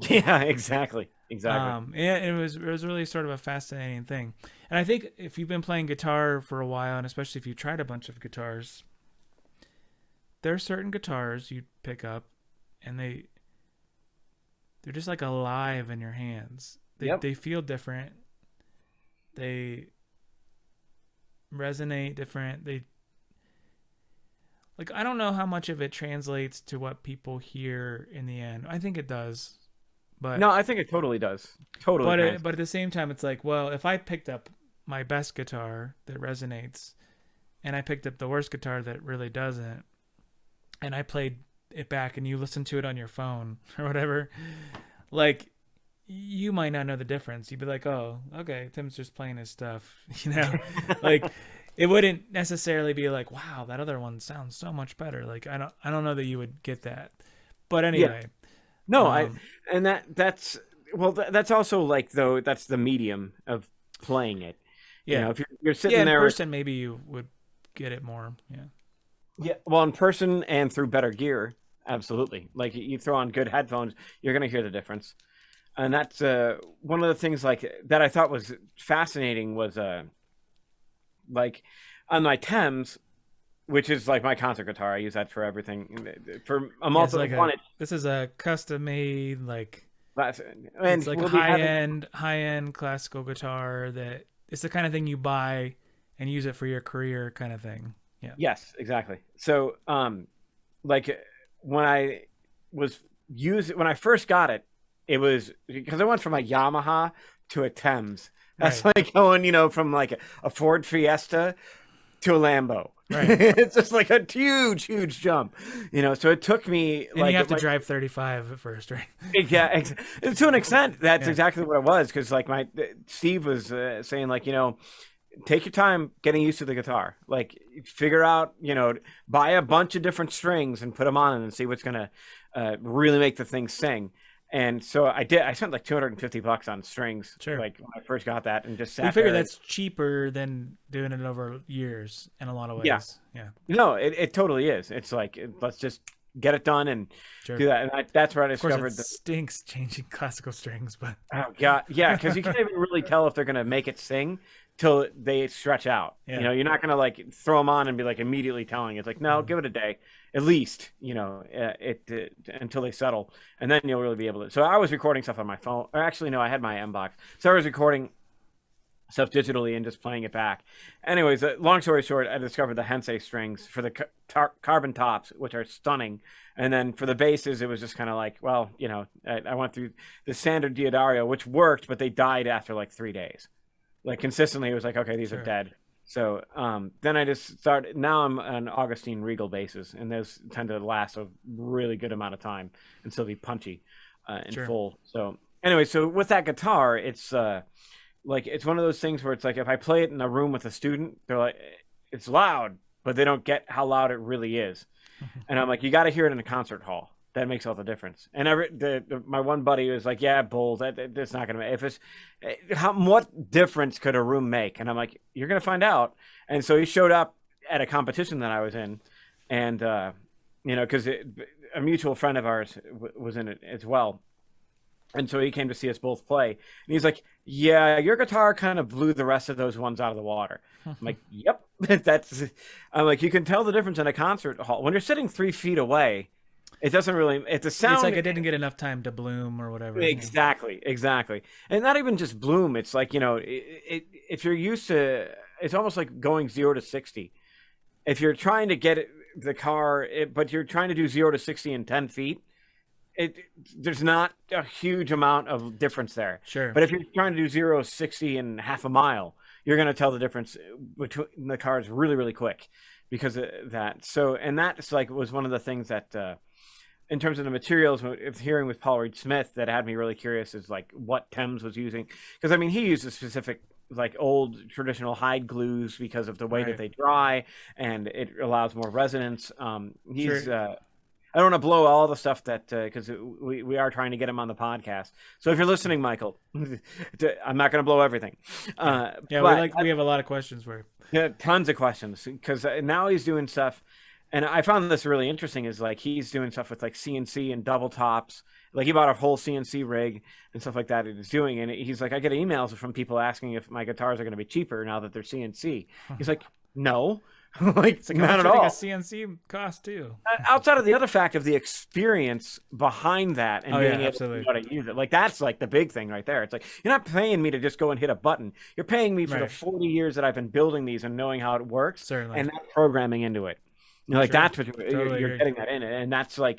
Speaker 2: Yeah, exactly.
Speaker 1: And it was really sort of a fascinating thing. And I think if you've been playing guitar for a while, and especially if you tried a bunch of guitars, there are certain guitars you pick up, and they're just like alive in your hands. They feel different. They resonate different. I don't know how much of it translates to what people hear in the end. I think it does. But
Speaker 2: no, I think it totally does. Totally.
Speaker 1: But at the same time, it's like, well, if I picked up my best guitar that resonates, and I picked up the worst guitar that really doesn't, and I played it back and you listen to it on your phone or whatever, like you might not know the difference. You'd be like, oh, okay, Tim's just playing his stuff, like it wouldn't necessarily be like, wow, that other one sounds so much better. Like I don't know that you would get that. But anyway,
Speaker 2: no, that's also like, though, that's the medium of playing it.
Speaker 1: Yeah,
Speaker 2: if you're sitting
Speaker 1: in
Speaker 2: there,
Speaker 1: person, maybe you would get it more.
Speaker 2: Yeah, well, in person and through better gear, absolutely. Like you throw on good headphones, you're gonna hear the difference. And that's one of the things like that I thought was fascinating was like on my Thames, which is like my concert guitar. I use that for everything.
Speaker 1: This is a custom made
Speaker 2: and
Speaker 1: it's like high end classical guitar that it's the kind of thing you buy and use it for your career kind of thing. Yeah.
Speaker 2: Yes, exactly. So like when I first got it, it was because I went from a Yamaha to a Thames. That's right. Like going, from like a Ford Fiesta to a Lambo. Right. It's just like a huge, huge jump. So it took me
Speaker 1: and you have to drive 35 at first, right?
Speaker 2: Yeah, to an extent, that's exactly what it was. Because like Steve was saying, like, take your time getting used to the guitar. Like, figure out, buy a bunch of different strings and put them on and see what's gonna really make the thing sing. And so I did. I spent like $250 on strings, like when I first got that, and just sat.
Speaker 1: We figure that's cheaper than doing it over years in a lot of ways. Yeah.
Speaker 2: No, it totally is. It's like, let's just get it done and do that. And that's where I discovered
Speaker 1: it stinks changing classical strings, but
Speaker 2: oh god, yeah, because you can't even really tell if they're gonna make it sing till they stretch out. You're not gonna like throw them on and be like immediately telling. It's like, no, give it a day at least, until they settle, and then you'll really be able to. So I was recording stuff on my phone. Or actually, no, I had my M box, so I was recording stuff digitally and just playing it back. Anyways, long story short, I discovered the Hensei strings for the carbon tops, which are stunning, and then for the basses, it was just kind of like, well, I went through the standard Diodario, which worked, but they died after like 3 days. Like consistently, it was like, okay, these are dead. So then I just started. Now I'm on Augustine Regal basses, and those tend to last a really good amount of time and still be punchy in full. So anyway, so with that guitar, it's like it's one of those things where it's like if I play it in a room with a student, they're like, it's loud, but they don't get how loud it really is. And I'm like, you got to hear it in a concert hall. That makes all the difference. And my one buddy was like, yeah, bull, that's not going to make, if it's, what difference could a room make? And I'm like, you're going to find out. And so he showed up at a competition that I was in, and, because a mutual friend of ours was in it as well. And so he came to see us both play. And he's like, yeah, your guitar kind of blew the rest of those ones out of the water. I'm like, yep. I'm like, you can tell the difference in a concert hall. When you're sitting 3 feet away, it doesn't really. It's a sound.
Speaker 1: It's like it didn't get enough time to bloom or whatever.
Speaker 2: Exactly, and not even just bloom. It's like if you're used to, it's almost like going 0 to 60. If you're trying to get the car, but you're trying to do 0 to 60 in 10 feet, there's not a huge amount of difference there.
Speaker 1: Sure.
Speaker 2: But if you're trying to do 0 to 60 in half a mile, you're going to tell the difference between the cars really, really quick because of that. So, and that's like was one of the things that. In terms of the materials, hearing with Paul Reed Smith, that had me really curious is like what Thames was using. Because, I mean, he uses specific, like old traditional hide glues because of the way that they dry, and it allows more resonance. I don't want to blow all the stuff that, because we are trying to get him on the podcast. So if you're listening, Michael, I'm not going to blow everything.
Speaker 1: We have a lot of questions for you.
Speaker 2: Yeah, tons of questions, because now he's doing stuff. And I found this really interesting is like he's doing stuff with like CNC and double tops. Like he bought a whole CNC rig and stuff like that he's doing. And he's like, I get emails from people asking if my guitars are going to be cheaper now that they're CNC. He's like, no, like not at all.
Speaker 1: A CNC cost too.
Speaker 2: Outside of the other fact of the experience behind that and being able to know how to use it. Like that's like the big thing right there. It's like, you're not paying me to just go and hit a button. You're paying me for the 40 years that I've been building these and knowing how it works.
Speaker 1: Certainly.
Speaker 2: And that programming into it. That's what you're getting that in, and that's like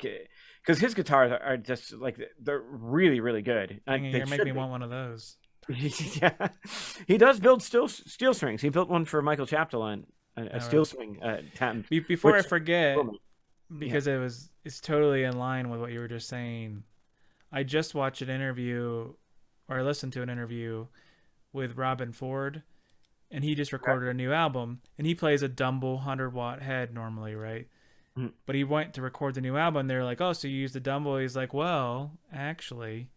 Speaker 2: because his guitars are just like they're really, really good.
Speaker 1: You're making me want one of those.
Speaker 2: Yeah, he does build steel strings. He built one for Michael Chapdelaine, a steel string.
Speaker 1: Before I forget,
Speaker 2: Yeah.
Speaker 1: because it's totally in line with what you were just saying. I just watched an interview, or I listened to an interview with Robin Ford, and he just
Speaker 2: Okay.
Speaker 1: recorded a new album, and he plays a Dumble 100-watt head normally, right?
Speaker 2: Mhm.
Speaker 1: But he went to record the new album, and they're like, "Oh, so you use the Dumble?" He's like, "Well, actually,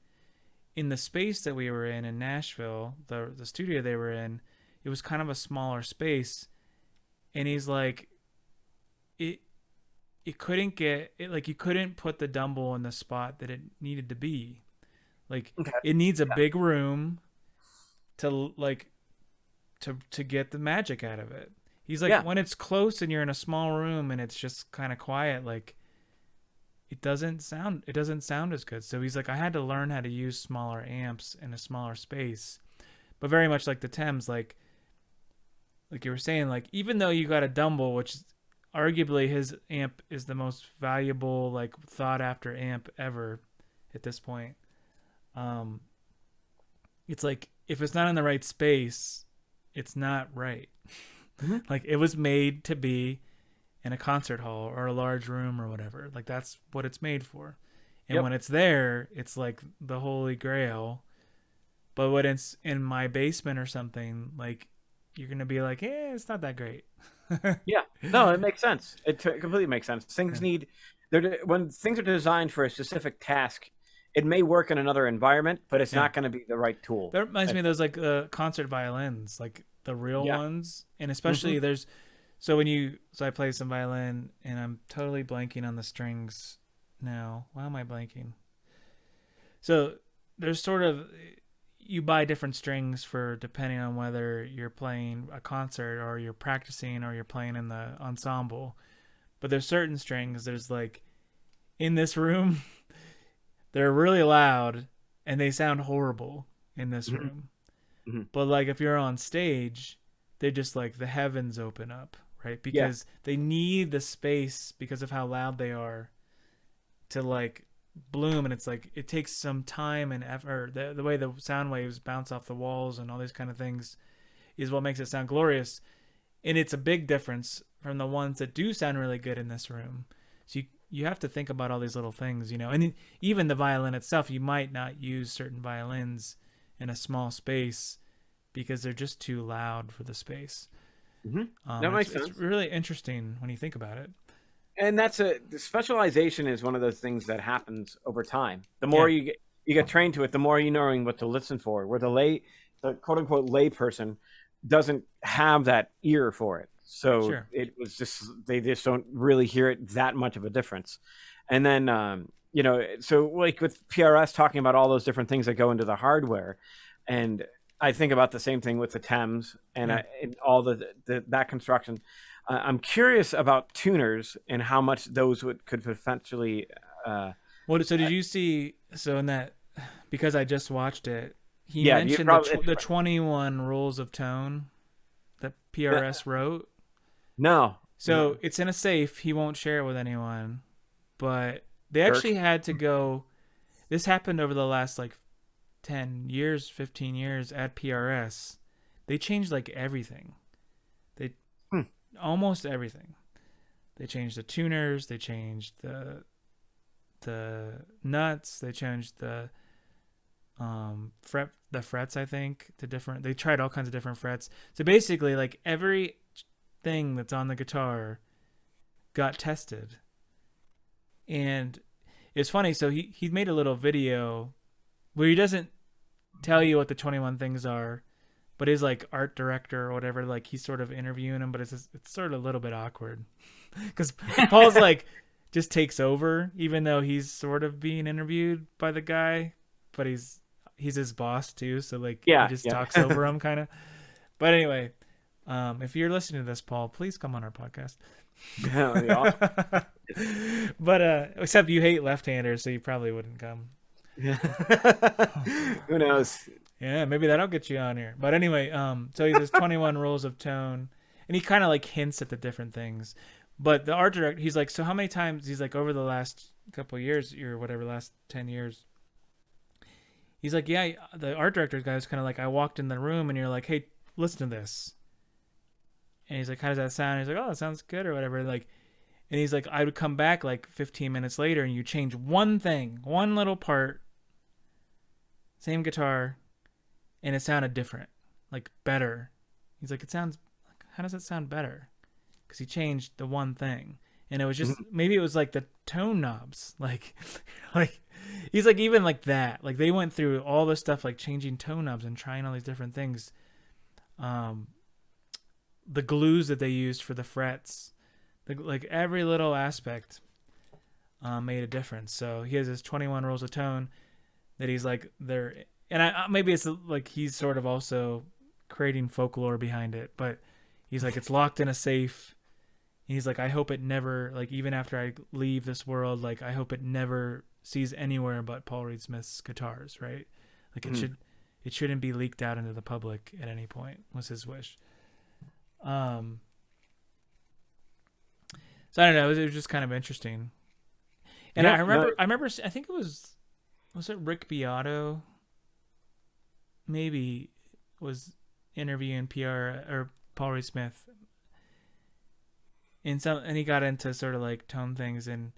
Speaker 1: in the space that we were in Nashville, the studio they were in, it was kind of a smaller space." And he's like, it it couldn't get it, like you couldn't put the Dumble in the spot that it needed to be. Like
Speaker 2: Okay.
Speaker 1: it needs a
Speaker 2: Yeah.
Speaker 1: big room to like to get the magic out of it. He's like,
Speaker 2: Yeah.
Speaker 1: when it's close and you're in a small room and it's just kind of quiet, like it doesn't sound as good. So he's like, I had to learn how to use smaller amps in a smaller space. But very much like the Thames, like you were saying, like even though you got a Dumble, which arguably his amp is the most valuable, like thought after amp ever at this point. Um, it's like if it's not in the right space, it's not right.
Speaker 2: Hmm.
Speaker 1: Like it was made to be in a concert hall or a large room or whatever. Like that's what it's made for. And
Speaker 2: Yep.
Speaker 1: when it's there, it's like the holy grail. But when it's in my basement or something, like you're gonna be like, "Yeah, it's not that great."
Speaker 2: Yeah. No, it makes sense. It completely makes sense.
Speaker 1: Yeah.
Speaker 2: Things need when things are designed for a specific task, it may work in another environment, but it's
Speaker 1: Yeah.
Speaker 2: not going to be the right tool.
Speaker 1: That reminds me of those like concert violins, like the real
Speaker 2: Yeah.
Speaker 1: ones, and
Speaker 2: Hmm.
Speaker 1: especially there's so I play some violin, and I'm totally blanking on the strings now. Why am I blanking? So there's sort of you buy different strings for depending on whether you're playing a concert or you're practicing or you're playing in the ensemble. But there's certain strings. There's like in this room, they're really loud and they sound horrible in this
Speaker 2: Hmm.
Speaker 1: room.
Speaker 2: Hmm.
Speaker 1: But like if you're on stage, they just like the heavens open up, right?
Speaker 2: Yeah.
Speaker 1: Because they need the space because of how loud they are to like bloom, and it's like it takes some time and effort. The way the sound waves bounce off the walls and all these kind of things is what makes it sound glorious. And it's a big difference from the ones that do sound really good in this room. So you have to think about all these little things, you know. And even the violin itself, you might not use certain violins in a small space because they're just too loud for the space.
Speaker 2: Hmm. That makes
Speaker 1: It's
Speaker 2: sense.
Speaker 1: really interesting when you think about it.
Speaker 2: And the specialization is one of those things that happens over time. The more
Speaker 1: Yeah,
Speaker 2: you get trained to it, the more you knowing what to listen for. Where the quote unquote lay person doesn't have that ear for it, so
Speaker 1: sure.
Speaker 2: it was just they just don't really hear it that much of a difference. And then so like with PRS talking about all those different things that go into the hardware, and I think about the same thing with the Thames
Speaker 1: Yeah.
Speaker 2: and all that construction. I'm curious about tuners and how much those could potentially. Uh,
Speaker 1: What? So did you see? So in that, because I just watched it, he
Speaker 2: yeah, you
Speaker 1: mentioned
Speaker 2: probably
Speaker 1: the 21 rules of tone that
Speaker 2: no,
Speaker 1: PRS wrote.
Speaker 2: no, no,
Speaker 1: So it's in a safe. He won't share it with anyone. But they
Speaker 2: jerk.
Speaker 1: actually had to go. This happened over the last like 10 years, 15 years at PRS. They changed like everything. They
Speaker 2: Hmm.
Speaker 1: almost everything. They changed the tuners. They changed the nuts. They changed the frets, I think, to different. They tried all kinds of different frets. So basically, like every thing that's on the guitar got tested. And it's funny. So he made a little video where he doesn't tell you what the 21 things are, but his like art director or whatever, like he's sort of interviewing him, but it's sort of a little bit awkward because Paul's like just takes over, even though he's sort of being interviewed by the guy, but he's his boss too, so like he
Speaker 2: Yeah,
Speaker 1: just
Speaker 2: yeah.
Speaker 1: talks over him kind of. But anyway, if you're listening to this, Paul, please come on our podcast.
Speaker 2: That would be awesome.
Speaker 1: But except you hate left-handers, so you probably wouldn't come.
Speaker 2: Who knows?
Speaker 1: Yeah, maybe that'll get you on here. But anyway, so he says 21 rules of tone, and he kind of like hints at the different things. But the art director, he's like, so how many times? He's like, over the last couple of years or whatever, last 10 years. He's like, yeah, the art director guy was kind of like, I walked in the room and you're like, hey, listen to this. And he's like, how does that sound? He's like, oh, that sounds good or whatever. Like, And he's like, I would come back like 15 minutes later and you change one thing, one little part, same guitar, and it sounded different, like better. He's like, it sounds, how does it sound better? Because he changed the one thing. And it was just, maybe it was like the tone knobs. Like, like, he's like, even like that. Like, they went through all this stuff, like changing tone knobs and trying all these different things. The glues that they used for the frets, like every little aspect made a difference. So he has his 21 rules of tone that he's like, there. And maybe it's like he's sort of also creating folklore behind it, but he's like, it's locked in a safe. He's like, I hope it never, like, even after I leave this world, like, I hope it never sees anywhere but Paul Reed Smith's guitars, right? Like, it shouldn't be leaked out into the public at any point, was his wish. So I don't know, it was just kind of interesting. And yeah, I remember, I think it was it Rick Beato? Maybe was interviewing or Paul Reed Smith. And he got into sort of like tone things and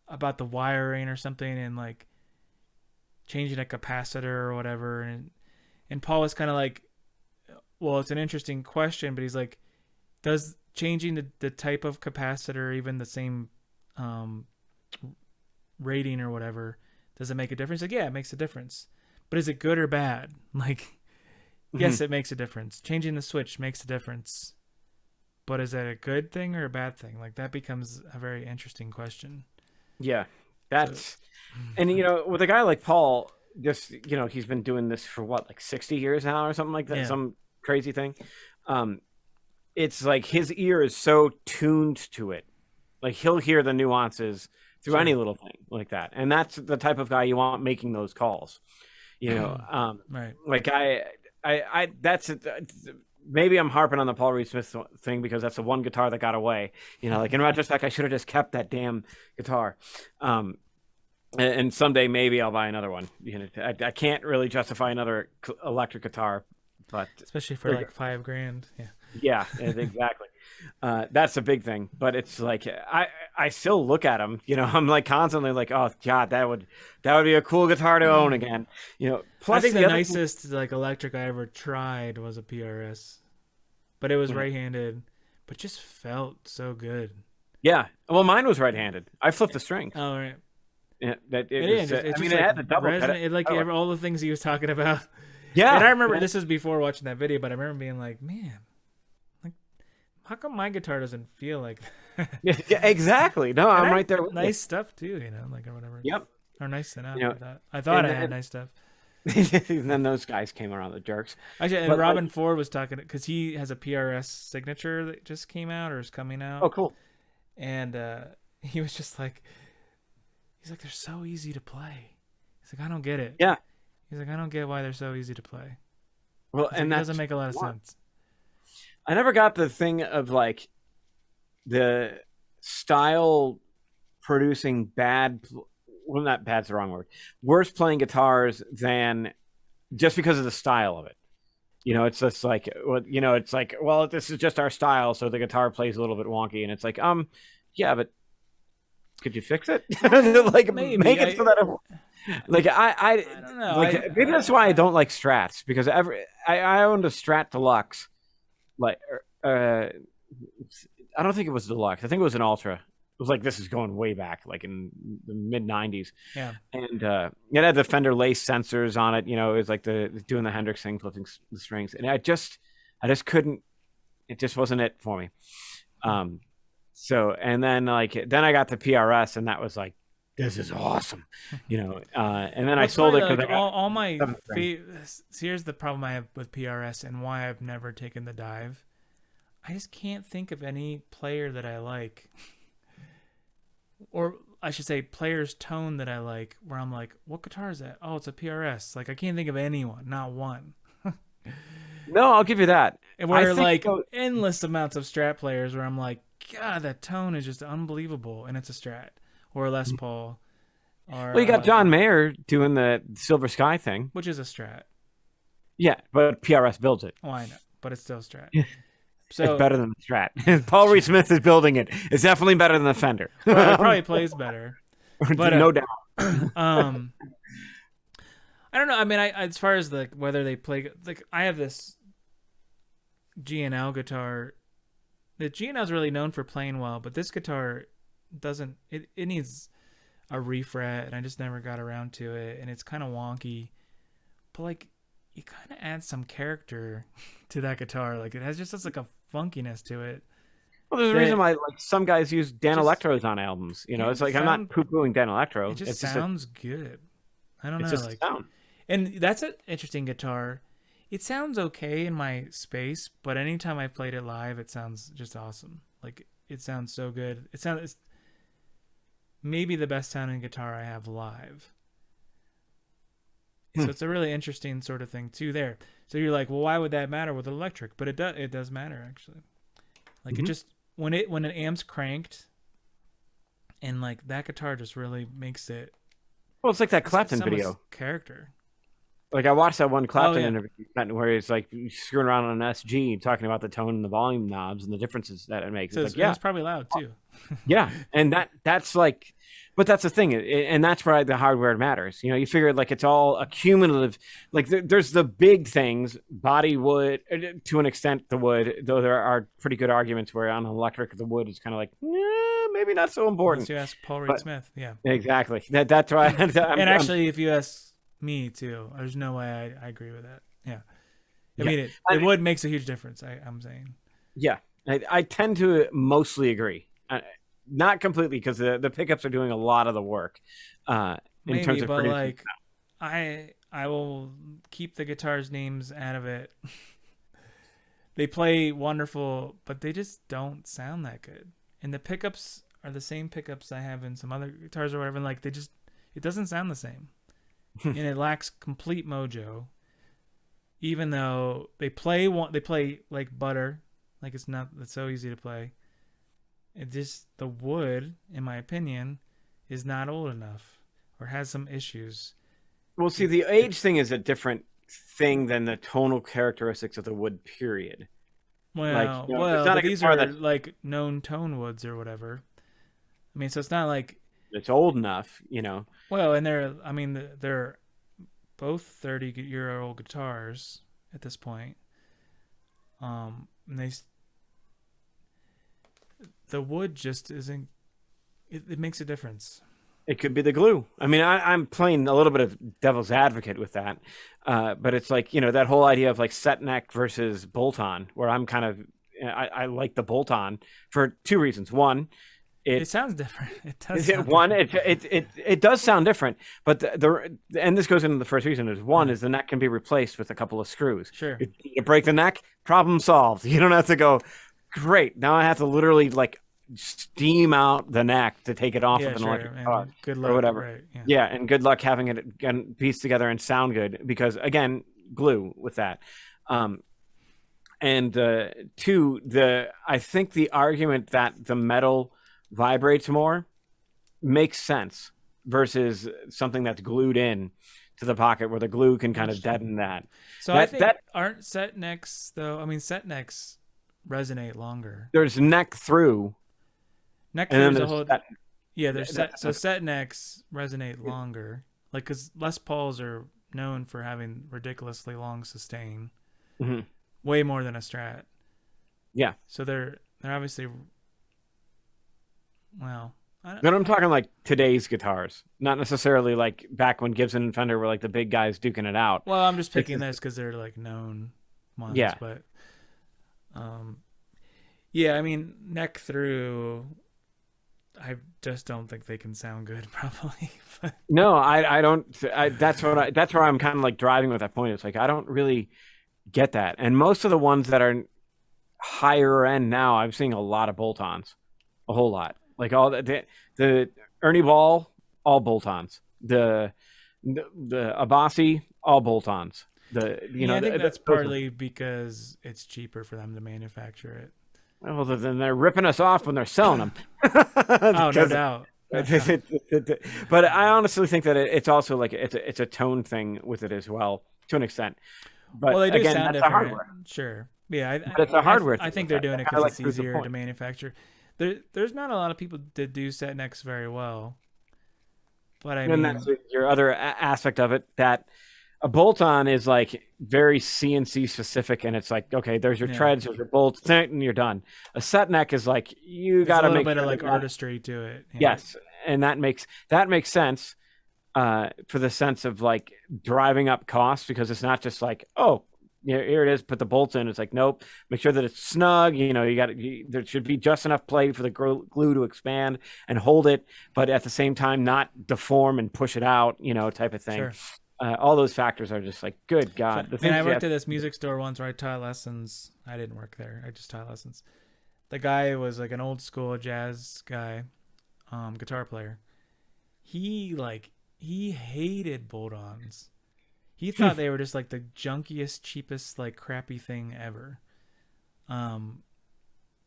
Speaker 1: about the wiring or something and like changing a capacitor or whatever. And Paul was kind of like, well, it's an interesting question, but he's like, does changing the type of capacitor, even the same rating or whatever, does it make a difference? Like, yeah, it makes a difference. But is it good or bad? Like, yes, it makes a difference. Changing the switch makes a difference. But is that a good thing or a bad thing? Like, that becomes a very interesting question.
Speaker 2: Yeah, and you know, with a guy like Paul, just, you know, he's been doing this for what, like 60 years now or something like that, some crazy thing. It's like his ear is so tuned to it, like he'll hear the nuances through any little thing like that, and that's the type of guy you want making those calls. You know,
Speaker 1: right?
Speaker 2: Like I that's maybe I'm harping on the Paul Reed Smith thing because that's the one guitar that got away. You know, like in retrospect, I should have just kept that damn guitar. And someday maybe I'll buy another one. You know, I can't really justify another electric guitar, but
Speaker 1: especially for like $5,000.
Speaker 2: Yeah, exactly. That's a big thing. But it's like I still look at them. You know, I'm like constantly like, oh God, that would be a cool guitar to own again. You know, plus
Speaker 1: I think the nicest like electric I ever tried was a PRS, but it was right-handed, but just felt so good.
Speaker 2: Yeah, well, mine was right-handed. I flipped the string.
Speaker 1: Oh right.
Speaker 2: Yeah, it
Speaker 1: like
Speaker 2: had the double
Speaker 1: it like all the things he was talking about.
Speaker 2: Yeah,
Speaker 1: and I remember this was before watching that video, but I remember being like, man, like, how come my guitar doesn't feel like that?
Speaker 2: Yeah, exactly. No, I'm right there with
Speaker 1: nice stuff too, you know, like or whatever.
Speaker 2: Yep.
Speaker 1: Or nice enough.
Speaker 2: You know,
Speaker 1: I thought I had nice stuff.
Speaker 2: And then those guys came around, the jerks.
Speaker 1: Actually, and Robin Ford was talking because he has a PRS signature that just came out or is coming out.
Speaker 2: Oh, cool.
Speaker 1: And he was just like, he's like, they're so easy to play. He's like, I don't get it.
Speaker 2: Yeah.
Speaker 1: He's like, I don't get why they're so easy to play.
Speaker 2: Well, and that
Speaker 1: doesn't make a lot of sense.
Speaker 2: I never got the thing of like the style producing bad. Well, not bad's the wrong word. Worse playing guitars than just because of the style of it. You know, it's just like, well, you know, it's like, well, this is just our style, so the guitar plays a little bit wonky, and it's like, yeah, but could you fix it? Like,
Speaker 1: maybe,
Speaker 2: make it so that like I
Speaker 1: don't know.
Speaker 2: Like maybe that's why I don't like Strats, because I owned a Strat Deluxe, like I don't think it was Deluxe. I think it was an Ultra. It was like, this is going way back, like in the mid '90s.
Speaker 1: Yeah.
Speaker 2: And it had the Fender lace sensors on it. You know, it was like doing the Hendrix thing, flipping the strings, and I just couldn't. It just wasn't it for me. So, and then I got the PRS, and that was like, this is awesome, you know. And then I sold it because
Speaker 1: all my. Here's the problem I have with PRS and why I've never taken the dive. I just can't think of any player that I like, or I should say, player's tone that I like, where I'm like, what guitar is that? Oh, it's a PRS. Like, I can't think of anyone, not one.
Speaker 2: No, I'll give you that.
Speaker 1: And where like endless amounts of Strat players where I'm like, God, that tone is just unbelievable, and it's a Strat or a Les Paul. Or,
Speaker 2: well, you got John Mayer doing the Silver Sky thing,
Speaker 1: which is a Strat.
Speaker 2: Yeah, but PRS builds it.
Speaker 1: Oh, I know, but it's still a Strat. So
Speaker 2: it's better than the Strat. Paul Reed Smith is building it. It's definitely better than the Fender.
Speaker 1: well, it probably plays better. But
Speaker 2: no doubt.
Speaker 1: I don't know. I mean, I as far as like whether they play, like I have this G&L guitar. The G&L is really known for playing well, but this guitar doesn't. It needs a refret, and I just never got around to it, and it's kind of wonky. But like, you kind of add some character to that guitar. Like it has just like a funkiness to it.
Speaker 2: Well, there's a reason why like some guys use Dan Electros on albums. You know,
Speaker 1: Yeah,
Speaker 2: it's like I'm not poo-pooing Dan Electro.
Speaker 1: It just
Speaker 2: it's
Speaker 1: sounds good. I don't know.
Speaker 2: Just
Speaker 1: like,
Speaker 2: sound.
Speaker 1: And that's an interesting guitar. It sounds okay in my space, but anytime I played it live, it sounds just awesome. Like it sounds so good. It's maybe the best sounding guitar I have live. So it's a really interesting sort of thing too there. So you're like, well, why would that matter with electric? But it does matter actually. Like it just when an amp's cranked and like that guitar just really makes it.
Speaker 2: Well, it's like that Clapton video.
Speaker 1: Character.
Speaker 2: Like I watched that one Clapton interview where he's like screwing around on an SG, talking about the tone and the volume knobs and the differences that it makes.
Speaker 1: So
Speaker 2: it's like,
Speaker 1: it's probably loud too.
Speaker 2: Yeah, and that's like, but that's the thing, and that's why the hardware matters. You know, you figure like it's all a cumulative. Like there's the big things, body wood to an extent, the wood. Though there are pretty good arguments where on electric the wood is kind of like maybe not so important.
Speaker 1: Unless you ask Paul Reed Smith, yeah,
Speaker 2: exactly. That's why.
Speaker 1: Actually, if you ask me too, there's no way I agree with that. Yeah, I mean it wood makes a huge difference. I'm saying.
Speaker 2: Yeah, I tend to mostly agree. Not completely, because the pickups are doing a lot of the work. In terms of
Speaker 1: but
Speaker 2: producing.
Speaker 1: like, I will keep the guitars' names out of it. They play wonderful, but they just don't sound that good. And the pickups are the same pickups I have in some other guitars or whatever. And like it doesn't sound the same, and it lacks complete mojo. Even though they play like butter, like it's so easy to play. It just, the wood, in my opinion, is not old enough or has some issues.
Speaker 2: Well, see, the age thing is a different thing than the tonal characteristics of the wood, period.
Speaker 1: Well, but these are like known tone woods or whatever. I mean, so it's not like
Speaker 2: it's old enough, you know.
Speaker 1: Well, and they're both 30-year-old guitars at this point. And the wood just isn't. It makes a difference.
Speaker 2: It could be the glue. I mean, I'm playing a little bit of devil's advocate with that, but it's like, you know, that whole idea of like set neck versus bolt on, where I'm kind of I like the bolt on for two reasons. One,
Speaker 1: it sounds different. It does.
Speaker 2: It does sound different, but and this goes into the first reason is one is the neck can be replaced with a couple of screws.
Speaker 1: Sure.
Speaker 2: You break the neck, problem solved. You don't have to go. Great. Now I have to literally like steam out the neck to take it off of an electric guitar.
Speaker 1: Good luck,
Speaker 2: or whatever.
Speaker 1: Right,
Speaker 2: yeah, and good luck having it pieced together and sound good, because again, glue with that. And two, I think the argument that the metal vibrates more makes sense versus something that's glued in to the pocket where the glue can kind of deaden that.
Speaker 1: So I think aren't set necks though? I mean, set necks resonate longer.
Speaker 2: There's neck through.
Speaker 1: Neck through is a whole. There's set necks resonate longer. Like, because Les Pauls are known for having ridiculously long sustain, way more than a Strat.
Speaker 2: Yeah.
Speaker 1: So they're obviously. Well,
Speaker 2: but I'm talking like today's guitars, not necessarily like back when Gibson and Fender were like the big guys duking it out.
Speaker 1: Well, I'm just picking this because they're like known ones.
Speaker 2: Yeah.
Speaker 1: But, yeah, I mean, neck through. I just don't think they can sound good, probably.
Speaker 2: No, I don't. That's where I'm kind of like driving with that point. It's like I don't really get that. And most of the ones that are higher end now, I'm seeing a lot of bolt-ons, a whole lot. Like all the Ernie Ball, all bolt-ons. The Abasi, all bolt-ons.
Speaker 1: I think that's partly because it's cheaper for them to manufacture it.
Speaker 2: Well, then they're ripping us off when they're selling them.
Speaker 1: Oh, no doubt.
Speaker 2: But I honestly think that it's also like it's a tone thing with it as well, to an extent. But
Speaker 1: well, they do
Speaker 2: again,
Speaker 1: sound
Speaker 2: that's
Speaker 1: different.
Speaker 2: the hardware.
Speaker 1: Sure. Yeah,
Speaker 2: but it's a hardware
Speaker 1: I
Speaker 2: thing
Speaker 1: think
Speaker 2: with
Speaker 1: they're
Speaker 2: that.
Speaker 1: doing
Speaker 2: That
Speaker 1: it
Speaker 2: kind of
Speaker 1: because
Speaker 2: like
Speaker 1: it's
Speaker 2: proves the
Speaker 1: easier to
Speaker 2: point.
Speaker 1: manufacture. There's not a lot of people that do set necks very well, but I
Speaker 2: And that's
Speaker 1: mean,
Speaker 2: your other aspect of it, that a bolt-on is like very CNC specific, and it's like, okay, there's your
Speaker 1: yeah,
Speaker 2: treads, there's your bolts, and you're done. A set neck is like you
Speaker 1: there's
Speaker 2: got
Speaker 1: a
Speaker 2: to
Speaker 1: little
Speaker 2: make
Speaker 1: bit of
Speaker 2: sure that
Speaker 1: like artistry to it. Yeah,
Speaker 2: yes, and that makes sense for the sense of like driving up costs, because it's not just like, oh, yeah, here it is, put the bolts in. It's like, nope, make sure that it's snug. There should be just enough play for the glue to expand and hold it, but at the same time not deform and push it out, type of thing.
Speaker 1: sure.
Speaker 2: All those factors are just like, good
Speaker 1: So,
Speaker 2: God, the
Speaker 1: man, I
Speaker 2: things you
Speaker 1: worked
Speaker 2: have.
Speaker 1: at this music store once where I taught lessons. I didn't work there. I just taught lessons. The guy was like an old school jazz guy, guitar player. He hated bolt-ons. He thought they were just like the junkiest, cheapest, like crappy thing ever. Um,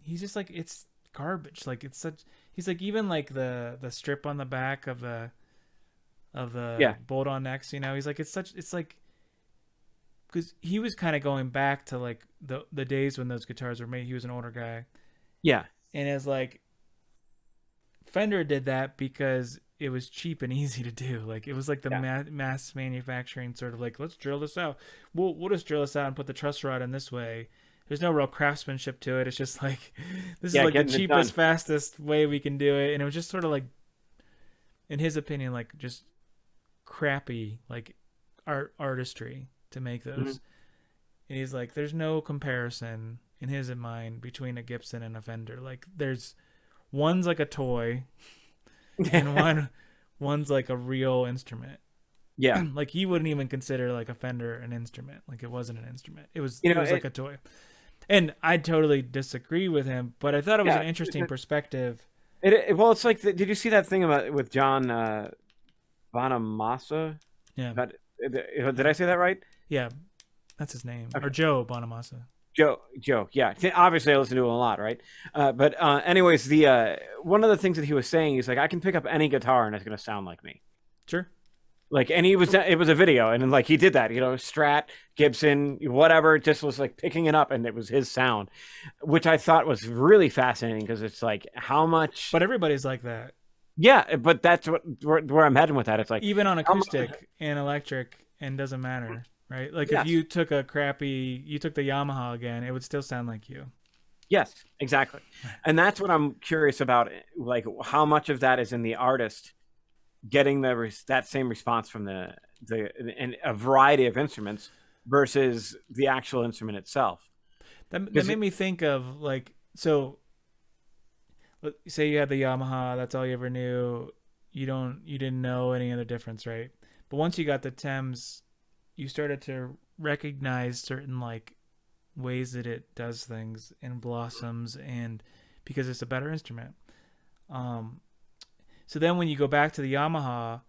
Speaker 1: he's just like it's garbage. Like it's such. He's like even like the strip on the back of the
Speaker 2: Yeah,
Speaker 1: bolt-on necks. He's like it's like because he was kind of going back to like the days when those guitars were made. He was an older guy,
Speaker 2: yeah,
Speaker 1: and it's like Fender did that because it was cheap and easy to do. Like it was like the
Speaker 2: yeah,
Speaker 1: mass manufacturing sort of like, let's drill this out. We'll just drill this out and put the truss rod in this way. There's no real craftsmanship to it. It's just like this is
Speaker 2: yeah,
Speaker 1: like the
Speaker 2: getting it done.
Speaker 1: cheapest, fastest way we can do it. And it was just sort of like, in his opinion, like just crappy like artistry to make those.
Speaker 2: Mhm.
Speaker 1: And he's like, there's no comparison in his mind between a Gibson and a Fender. Like there's one's like a toy and one's like a real instrument.
Speaker 2: Yeah,
Speaker 1: Like he wouldn't even consider like a Fender an instrument. Like it wasn't an instrument. It was
Speaker 2: you
Speaker 1: it
Speaker 2: know,
Speaker 1: was like a toy. And I totally disagree with him, but I thought it was an
Speaker 2: yeah.
Speaker 1: interesting perspective.
Speaker 2: Well, it's like, did you see that thing about with John Bonamassa?
Speaker 1: Yeah.
Speaker 2: Did I say that right?
Speaker 1: Yeah, that's his name.
Speaker 2: Okay.
Speaker 1: Or Joe Bonamassa.
Speaker 2: Joe, yeah. Obviously, I listen to him a lot, right? But anyways, the one of the things that he was saying is like, I can pick up any guitar and it's going to sound like me.
Speaker 1: Sure.
Speaker 2: Like, and it was a video, and then like he did that, Strat, Gibson, whatever, just was like picking it up, and it was his sound, which I thought was really fascinating, because it's like how much.
Speaker 1: But everybody's like that.
Speaker 2: Yeah, but that's where I'm heading with that. It's like
Speaker 1: Even on acoustic and electric, and doesn't matter, right? Like
Speaker 2: yes,
Speaker 1: if you took you took the Yamaha again, it would still sound like you.
Speaker 2: yes, exactly, and that's what I'm curious about. Like, how much of that is in the artist getting that same response from the and a variety of instruments versus the actual instrument itself.
Speaker 1: That made me think of like, so say you had the Yamaha, that's all you ever knew. You didn't know any other difference, right? But once you got the Thames, you started to recognize certain like ways that it does things and blossoms, and because it's a better instrument. So then when you go back to the Yamaha,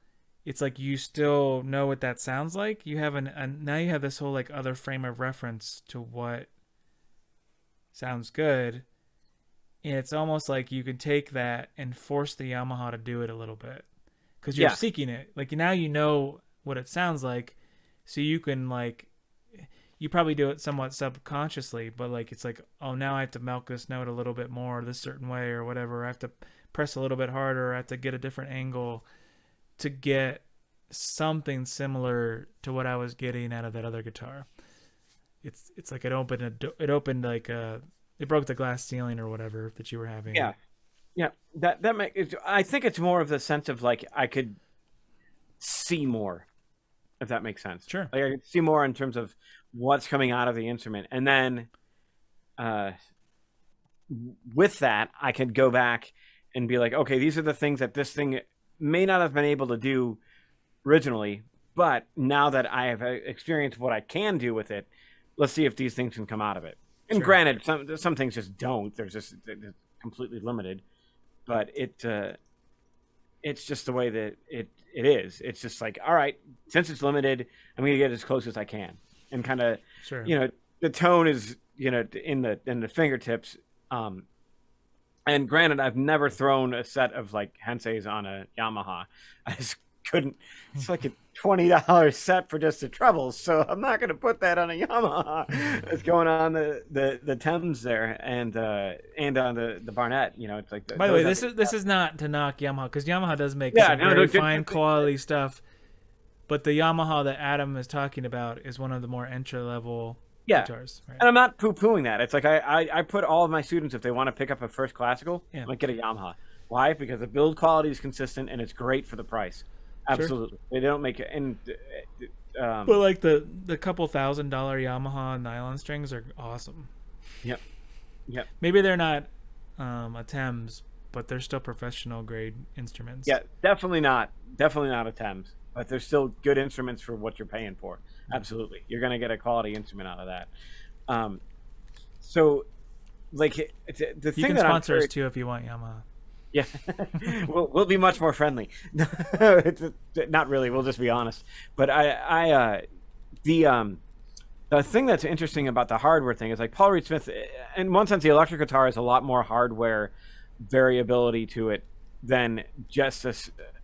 Speaker 1: it's like you still know what that sounds like. You have now you have this whole like other frame of reference to what sounds good. And it's almost like you can take that and force the Yamaha to do it a little bit, because you're seeking it. Like now you know what it sounds like, so you can like, you probably do it somewhat subconsciously, but like it's like, oh, now I have to milk this note a little bit more this certain way or whatever. I have to press a little bit harder. I have to get a different angle to get something similar to what I was getting out of that other guitar. It's like it opened like it broke the glass ceiling or whatever that you were having.
Speaker 2: Yeah, yeah. That makes. I think it's more of the sense of like I could see more, if that makes sense.
Speaker 1: Sure.
Speaker 2: Like I could see more in terms of what's coming out of the instrument, and then with that, I could go back and be like, okay, these are the things that this thing may not have been able to do originally, but now that I have experienced what I can do with it, let's see if these things can come out of it. And
Speaker 1: Sure.
Speaker 2: granted, some things just don't. They're completely limited, but it's just the way that it is. It's just like, all right, since it's limited, I'm going to get as close as I can, and kind of,
Speaker 1: Sure.
Speaker 2: the tone is, in the fingertips. And granted, I've never thrown a set of like Henseis on a Yamaha. I just couldn't. It's like a $20 set for just the trebles, so I'm not going to put that on a Yamaha. It's going on the Thames there and on the Barnett. You know, it's like.
Speaker 1: By the way, this is not to knock Yamaha, because Yamaha does make
Speaker 2: Yeah,
Speaker 1: some
Speaker 2: no,
Speaker 1: very
Speaker 2: they're-
Speaker 1: fine quality stuff. But the Yamaha that Adam is talking about is one of the more entry level
Speaker 2: Yeah.
Speaker 1: guitars. Right?
Speaker 2: And I'm not poo-pooing that. It's like I put all of my students, if they want to pick up a first classical,
Speaker 1: Yeah.
Speaker 2: like get a Yamaha. Why? Because the build quality is consistent and it's great for the price. Absolutely. They don't make it. And
Speaker 1: But like the couple $1,000 Yamaha nylon strings are awesome.
Speaker 2: Yep.
Speaker 1: Maybe they're not a Thames, but they're still professional grade instruments.
Speaker 2: Yeah, definitely not a Thames, but they're still good instruments for what you're paying for. Absolutely, you're gonna get a quality instrument out of that. So, like, the
Speaker 1: You
Speaker 2: thing
Speaker 1: can
Speaker 2: that
Speaker 1: sponsor
Speaker 2: I'm
Speaker 1: us too if you want Yamaha.
Speaker 2: Yeah, we'll be much more friendly. Not really. We'll just be honest. But the thing that's interesting about the hardware thing is, like, Paul Reed Smith, in one sense, the electric guitar has a lot more hardware variability to it than just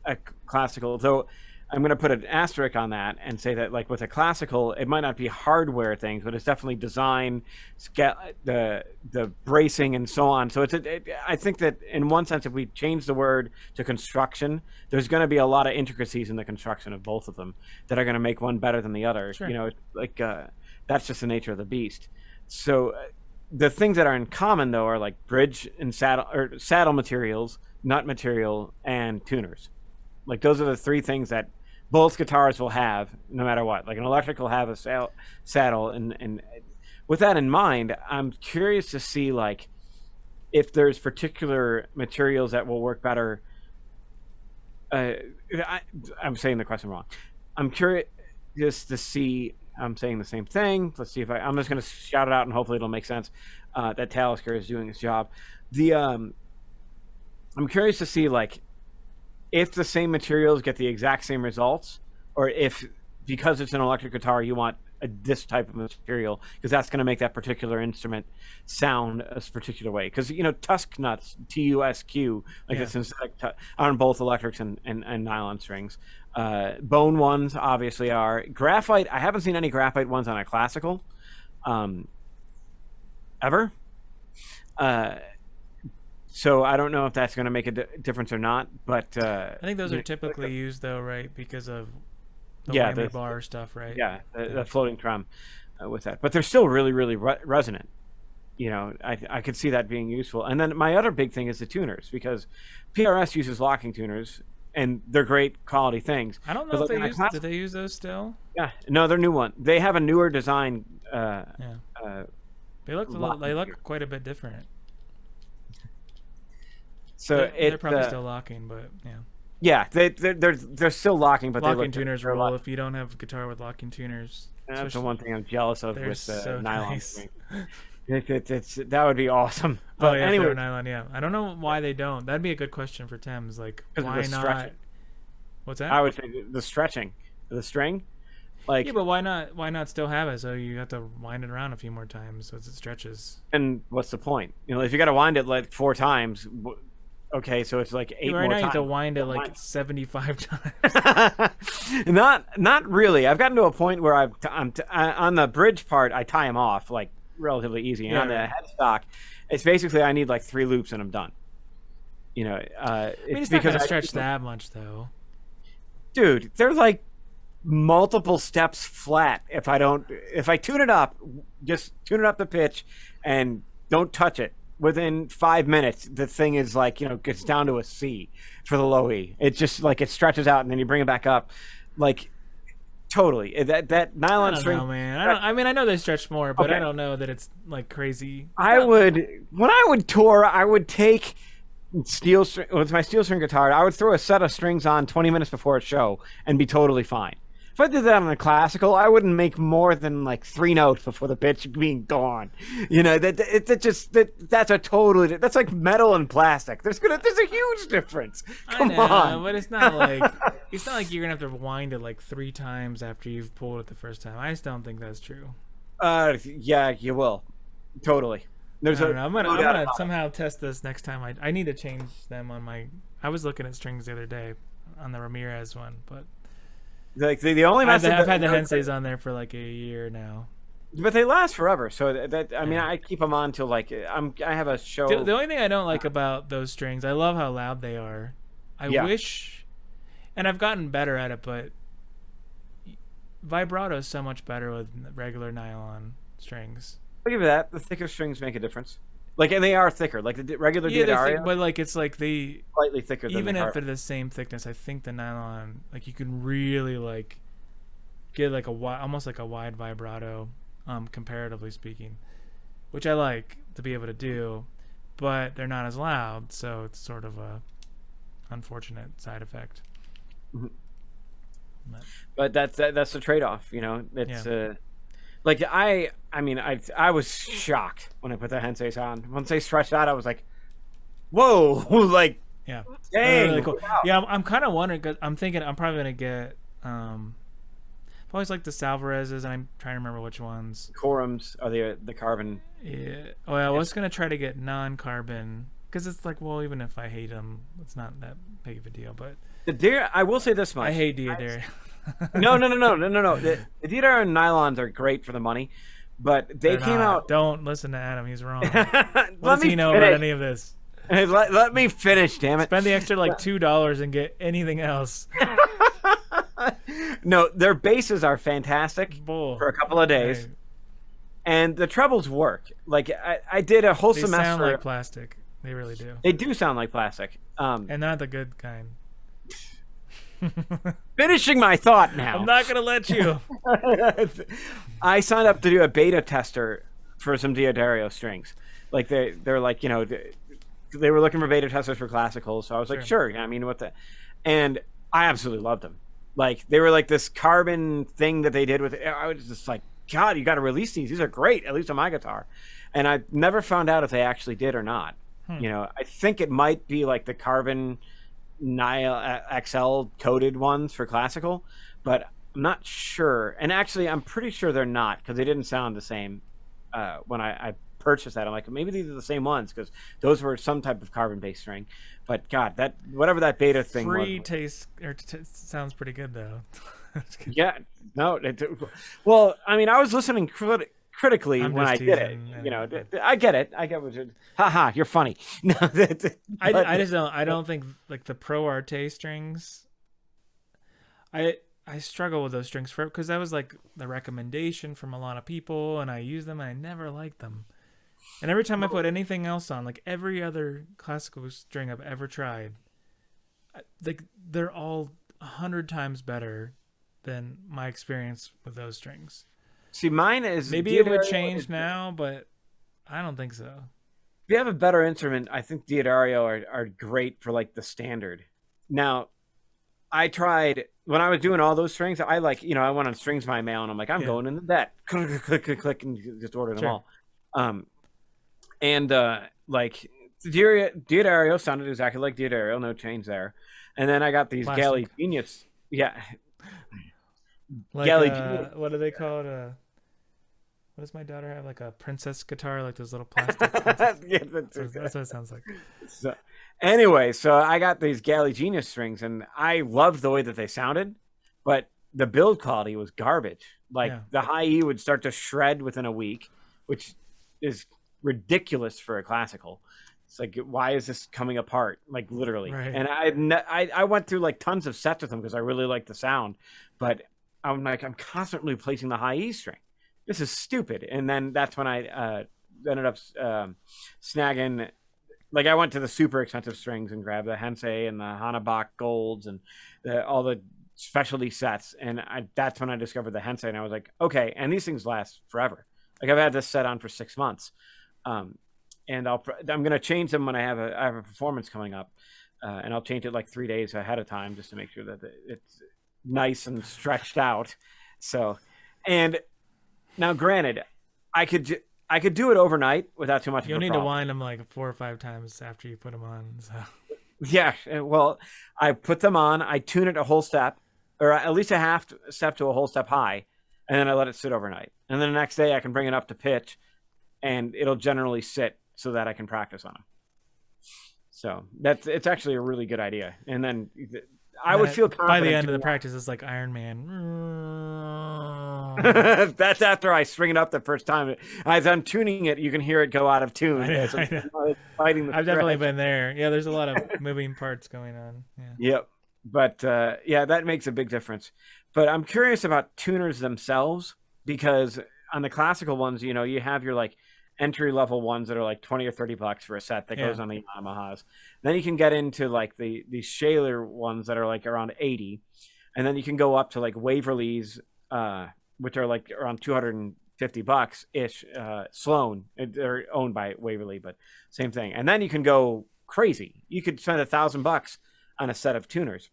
Speaker 2: a classical. Though I'm going to put an asterisk on that and say that, like, with a classical, it might not be hardware things, but it's definitely design, the bracing, and so on. So I think that in one sense, if we change the word to construction, there's going to be a lot of intricacies in the construction of both of them that are going to make one better than the other.
Speaker 1: Sure.
Speaker 2: You know, like that's just the nature of the beast. So the things that are in common, though, are like bridge and saddle materials, nut material, and tuners. Like, those are the three things that both guitars will have, no matter what. Like, an electric will have a saddle, and with that in mind, I'm curious to see, like, if there's particular materials that will work better. I'm saying the question wrong. I'm curious just to see. I'm saying the same thing. Let's see if I'm just going to shout it out, and hopefully it'll make sense. That Talisker is doing his job. I'm curious to see, like, if the same materials get the exact same results, or if, because it's an electric guitar, you want this type of material, because that's going to make that particular instrument sound a particular way. Because, you know, Tusk nuts, TUSQ, like the synthetic on both electrics and nylon strings. Bone ones obviously are. Graphite, I haven't seen any graphite ones on a classical ever. So I don't know if that's going to make a difference or not, but
Speaker 1: I think those are typically used, though, right, because of the whammy bar stuff, right?
Speaker 2: Yeah, the floating trem with that. But they're still really, really resonant. You know, I could see that being useful. And then my other big thing is the tuners, because PRS uses locking tuners, and they're great quality things.
Speaker 1: I don't know if they do they use those still?
Speaker 2: Yeah, no, they're new one. They have a newer design.
Speaker 1: They look quite a bit different.
Speaker 2: So
Speaker 1: they're probably still locking, but
Speaker 2: yeah, they're still locking, but
Speaker 1: locking tuners rule. If you don't have a guitar with locking tuners,
Speaker 2: that's the one thing I'm jealous of with
Speaker 1: so
Speaker 2: nylon.
Speaker 1: Nice.
Speaker 2: That would be awesome. But anyway,
Speaker 1: nylon. Yeah, I don't know why they don't. That'd be a good question for Thames. Like, why not?
Speaker 2: Stretching.
Speaker 1: What's that?
Speaker 2: I would say the stretching, the string. Like,
Speaker 1: yeah, but why not? Why not still have it? So you have to wind it around a few more times so it stretches.
Speaker 2: And what's the point? You know, if you got to wind it like 4 times. Okay, so it's like 8 more times.
Speaker 1: Right now you have to wind it like 75 times.
Speaker 2: Not really. I've gotten to a point where I'm on the bridge part, I tie them off like relatively easy. And on the headstock, it's basically I need like 3 loops and I'm done. You know,
Speaker 1: it's not gonna stretch that much though.
Speaker 2: Dude, they're like multiple steps flat. If I tune it up, just tune it up the pitch and don't touch it. Within 5 minutes, the thing is like, you know, gets down to a C for the low E. It's just like it stretches out and then you bring it back up. Like, totally. That nylon string.
Speaker 1: I don't know, man. I know they stretch more, but okay. I don't know that it's like crazy.
Speaker 2: When I would tour, I would take steel string with my steel string guitar. I would throw a set of strings on 20 minutes before a show and be totally fine. If I did that on a classical, I wouldn't make more than like 3 notes before the pitch being gone. You know, that's like metal and plastic. There's a huge difference. Come on.
Speaker 1: But it's not like you're gonna have to wind it like 3 times after you've pulled it the first time. I just don't think that's true.
Speaker 2: Yeah, you will. Totally.
Speaker 1: I'm gonna somehow test this next time. I need to change them on my. I was looking at strings the other day. on the Ramirez one, but
Speaker 2: Like the only message
Speaker 1: I've had the Henseis on there for like a year now.
Speaker 2: but they last forever. So that I mean,
Speaker 1: Yeah.
Speaker 2: I keep them on till like I have a show.
Speaker 1: The only thing I don't like about those strings, I love how loud they are. I
Speaker 2: Yeah.
Speaker 1: wish, and I've gotten better at it, but vibrato is so much better with regular nylon strings.
Speaker 2: I'll give you that. The thicker strings make a difference. Like, and they are thicker. Like the regular
Speaker 1: Yeah,
Speaker 2: D'Addario,
Speaker 1: but like it's like they
Speaker 2: slightly thicker than
Speaker 1: even
Speaker 2: the
Speaker 1: if
Speaker 2: carbon.
Speaker 1: they're the same thickness, I think the nylon like you can really like get like almost like a wide vibrato, comparatively speaking, which I like to be able to do, but they're not as loud, so it's sort of a unfortunate side effect.
Speaker 2: Mhm. But that's the trade-off, you know. It's like I mean I was shocked when I put the Henseis on. Once they stretched out, I was like, whoa, like
Speaker 1: Yeah,
Speaker 2: dang.
Speaker 1: really cool.
Speaker 2: Wow.
Speaker 1: Yeah, I'm kind of wondering because I'm thinking I'm probably gonna get. I've always liked the Salvarez's, and I'm trying to remember which ones.
Speaker 2: Corums are the carbon.
Speaker 1: Yeah. Oh, I was gonna try to get non-carbon because it's like, well, even if I hate them, it's not that big of a deal. But
Speaker 2: The deer, I will say this much.
Speaker 1: I hate D'Addario.
Speaker 2: No. The D'Addario nylons are great for the money, but they
Speaker 1: They're
Speaker 2: came
Speaker 1: not.
Speaker 2: out.
Speaker 1: Don't listen to Adam. He's wrong. What
Speaker 2: Let
Speaker 1: does
Speaker 2: me
Speaker 1: he know
Speaker 2: finish.
Speaker 1: about any of this?
Speaker 2: Let me finish, damn it.
Speaker 1: Spend the extra like $2 and get anything else.
Speaker 2: No, their bases are fantastic
Speaker 1: Bull.
Speaker 2: for a couple of days,
Speaker 1: Right.
Speaker 2: and the trebles work. Like I did a whole
Speaker 1: They
Speaker 2: semester.
Speaker 1: sound like plastic. They really do.
Speaker 2: They do sound like plastic.
Speaker 1: And not the good kind.
Speaker 2: Finishing my thought now.
Speaker 1: I'm not gonna let you.
Speaker 2: I signed up to do a beta tester for some D'Addario strings. Like they're like, you know, they were looking for beta testers for classical, so I was like, sure. I mean, what the, and I absolutely loved them. Like they were like this carbon thing that they did with. I was just like, God, you got to release these. These are great, at least on my guitar. And I never found out if they actually did or not. You know, I think it might be like the carbon Nile XL coated ones for classical, but I'm not sure. And actually, I'm pretty sure they're not because they didn't sound the same when I purchased that. I'm like, maybe these are the same ones because those were some type of carbon-based string. But God, that whatever that beta thing
Speaker 1: Free
Speaker 2: was.
Speaker 1: taste or sounds pretty good though.
Speaker 2: Yeah, no. Well, I mean, I was listening critically
Speaker 1: I'm
Speaker 2: when I
Speaker 1: just
Speaker 2: did it.
Speaker 1: teasing,
Speaker 2: You know, I get it. I get what you're. Haha, you're funny. No,
Speaker 1: I just don't. I don't think like the Pro Arte strings. I struggle with those strings for because that was like the recommendation from a lot of people, and I use them. And I never liked them. And every time I put anything else on, like every other classical string I've ever tried, like they're all 100 times better than my experience with those strings.
Speaker 2: See, mine is
Speaker 1: Maybe it would change now, but I don't think so.
Speaker 2: If you have a better instrument, I think D'Addario are great for like the standard. Now, I tried when I was doing all those strings. I like, you know, I went on Strings by Mail, and I'm like, I'm going into that. Click, click, click, click, and just ordered them all. And like D'Addario sounded exactly like D'Addario, no change there. And then I got these
Speaker 1: Plastic.
Speaker 2: Galley Genius,
Speaker 1: Like
Speaker 2: Galley.
Speaker 1: what do they call it? What does my daughter have? Like a princess guitar, like those little plastic.
Speaker 2: Yeah,
Speaker 1: That's what it sounds like.
Speaker 2: So, anyway, so I got these Galley Genius strings, and I loved the way that they sounded, but the build quality was garbage. Like the high E would start to shred within a week, which is ridiculous for a classical. It's like, why is this coming apart? Like literally.
Speaker 1: Right.
Speaker 2: And I went through like tons of sets with them because I really liked the sound, but I'm like, I'm constantly replacing the high E string. This is stupid. And then that's when I ended up snagging. Like I went to the super expensive strings and grabbed the Hensei and the Hanabach Golds and all the specialty sets. And that's when I discovered the Hensei, and I was like, okay. And these things last forever. Like I've had this set on for 6 months. And I'm going to change them when I have a performance coming up. And I'll change it like 3 days ahead of time just to make sure that it's nice and stretched out. So, and now granted, I could do it overnight without too much of a
Speaker 1: You'll need
Speaker 2: problem.
Speaker 1: to wind them like 4 or 5 times after you put them on. So.
Speaker 2: Yeah, well, I put them on, I tune it a whole step, or at least a half step to a whole step high, and then I let it sit overnight. And then the next day I can bring it up to pitch, and it'll generally sit so that I can practice on them. So it's actually a really good idea. And then I would feel confident
Speaker 1: by the end of the
Speaker 2: doing
Speaker 1: practice. It's like Iron Man.
Speaker 2: that. That's after I string it up the first time. As I'm tuning it, you can hear it go out of tune.
Speaker 1: I know.
Speaker 2: Fighting the
Speaker 1: I've definitely
Speaker 2: stretch.
Speaker 1: been there. Yeah, there's a lot of moving parts going on. Yeah.
Speaker 2: Yep. But yeah, that makes a big difference. But I'm curious about tuners themselves, because on the classical ones, you know, you have your like entry level ones that are like 20 or 30 bucks for a set that goes on the Yamahas. Then you can get into like the Shaler ones that are like around 80. And then you can go up to like Waverly's, which are like around 250 bucks ish. Sloan, they're owned by Waverly, but same thing. And then you can go crazy. You could spend $1,000 on a set of tuners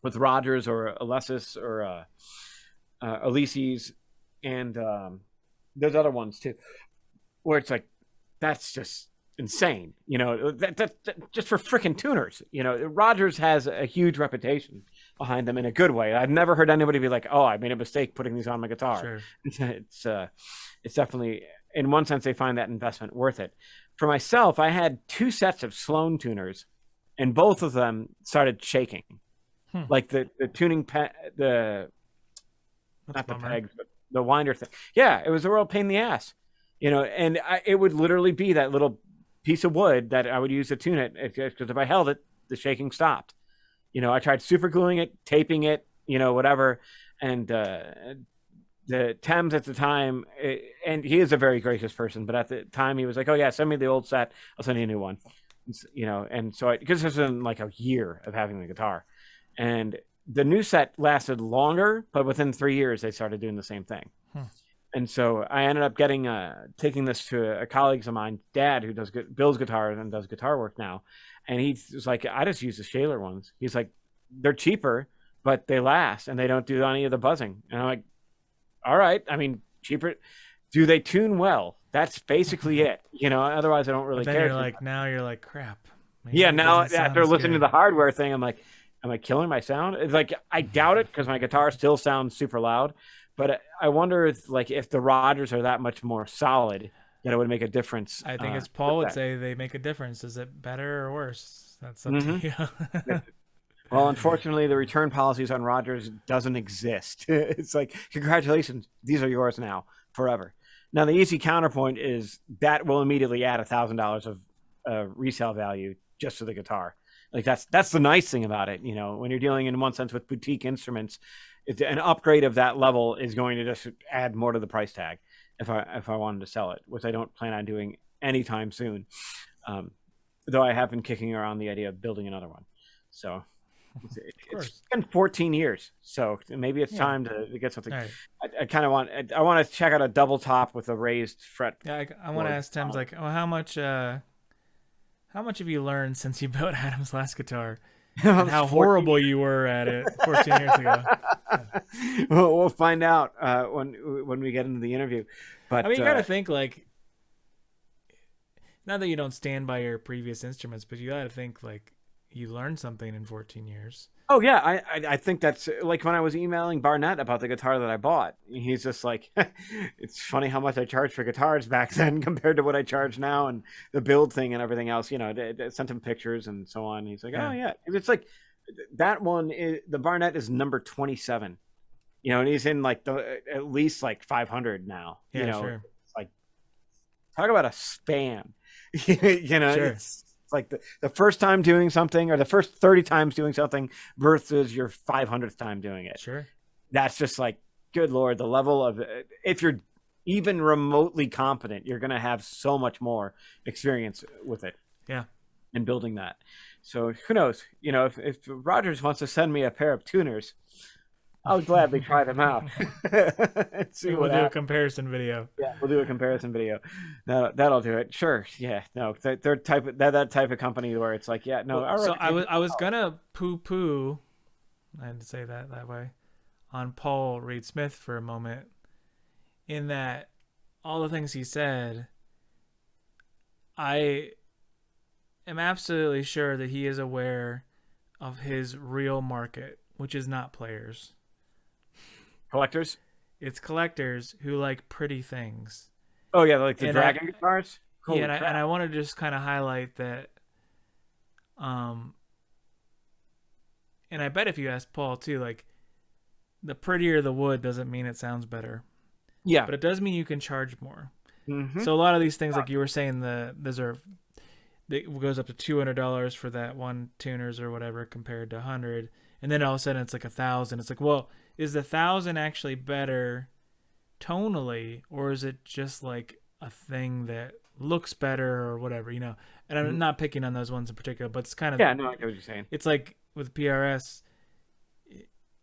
Speaker 2: with Rogers or Alessis or Elise's, and there's other ones too, where it's like, that's just insane, you know, that just for freaking tuners. You know, Rogers has a huge reputation behind them in a good way. I've never heard anybody be like, oh, I made a mistake putting these on my guitar.
Speaker 1: Sure.
Speaker 2: It's definitely, in one sense, they find that investment worth it. For myself, I had 2 sets of Sloan tuners, and both of them started shaking. Like the tuning not the pegs, but the winder thing. Yeah, it was a real pain in the ass, you know. And it would literally be that little piece of wood that I would use to tune it, because if I held it, the shaking stopped. You know, I tried super gluing it, taping it, you know, whatever. And the Thames at the time, and he is a very gracious person, but at the time he was like, "Oh yeah, send me the old set. I'll send you a new one." You know, and so because this was in like a year of having the guitar. And the new set lasted longer, but within 3 years, they started doing the same thing. And so I ended up taking this to a colleague of mine, Dad, who builds guitars and does guitar work now. And he was like, I just use the Shaler ones. He's like, they're cheaper, but they last and they don't do any of the buzzing. And I'm like, all right. I mean, cheaper. Do they tune well? That's basically it. You know, otherwise I don't really care.
Speaker 1: Now you're like, crap.
Speaker 2: Yeah. Now after listening to the hardware thing, I'm like, am I killing my sound? It's like, I doubt it, because my guitar still sounds super loud. But I wonder if the Rogers are that much more solid, that it would make a difference.
Speaker 1: I think as Paul would say, they make a difference. Is it better or worse? That's up to you.
Speaker 2: Well, unfortunately, the return policies on Rogers doesn't exist. It's like, congratulations, these are yours now, forever. Now, the easy counterpoint is that will immediately add $1,000 of resale value just to the guitar. Like that's the nice thing about it, you know, when you're dealing in one sense with boutique instruments, an upgrade of that level is going to just add more to the price tag if I wanted to sell it, which I don't plan on doing anytime soon. Though I have been kicking around the idea of building another one. So it's been 14 years, so maybe it's time to get something. Right. I want to check out a double top with a raised fret.
Speaker 1: Yeah, I want to ask Tim's like, oh, how much have you learned since you built Adam's last guitar? And how horrible you were at it 14 years ago. Yeah.
Speaker 2: We'll find out when we get into the interview. But
Speaker 1: I mean, you got to think like, not that you don't stand by your previous instruments, but you got to think like you learned something in 14 years.
Speaker 2: Oh yeah, I think that's like when I was emailing Barnett about the guitar that I bought. He's just like, it's funny how much I charged for guitars back then compared to what I charge now, and the build thing and everything else. You know, I sent him pictures and so on. He's like, oh yeah, it's like that one. The Barnett is number 27. You know, and he's in like at least like 500 now.
Speaker 1: Yeah,
Speaker 2: you know,
Speaker 1: sure.
Speaker 2: Like talk about a span. You know.
Speaker 1: Sure.
Speaker 2: It's like the first time doing something, or the first 30 times doing something versus your 500th time doing it.
Speaker 1: Sure.
Speaker 2: That's just like, good Lord, the level of, if you're even remotely competent, you're going to have so much more experience with it.
Speaker 1: Yeah.
Speaker 2: And building that. So who knows, you know, if Rogers wants to send me a pair of tuners, I'll gladly try them out.
Speaker 1: We'll do a comparison video.
Speaker 2: Yeah, we'll do a comparison video. No, that'll do it. Sure. Yeah. No, they're that type of company where it's like, yeah, no.
Speaker 1: So I was gonna poo. I had to say that way, on Paul Reed Smith for a moment, in that all the things he said, I am absolutely sure that he is aware of his real market, which is not players.
Speaker 2: Collectors?
Speaker 1: It's collectors who like pretty things.
Speaker 2: Oh yeah, like the Dragon guitars?
Speaker 1: Holy crap. And I want to just kind of highlight that and I bet if you ask Paul too, like the prettier the wood doesn't mean it sounds better,
Speaker 2: Yeah.
Speaker 1: but it does mean you can charge more.
Speaker 2: Mm-hmm.
Speaker 1: So a lot of these things, like you were saying, it goes up to $200 for that one tuners or whatever compared to 100, and then all of a sudden it's like 1,000. It's like, well, is the 1,000 actually better tonally, or is it just like a thing that looks better or whatever, you know? And I'm not picking on those ones in particular, but it's kind of,
Speaker 2: Yeah, no, I get what you're saying.
Speaker 1: it's like with PRS,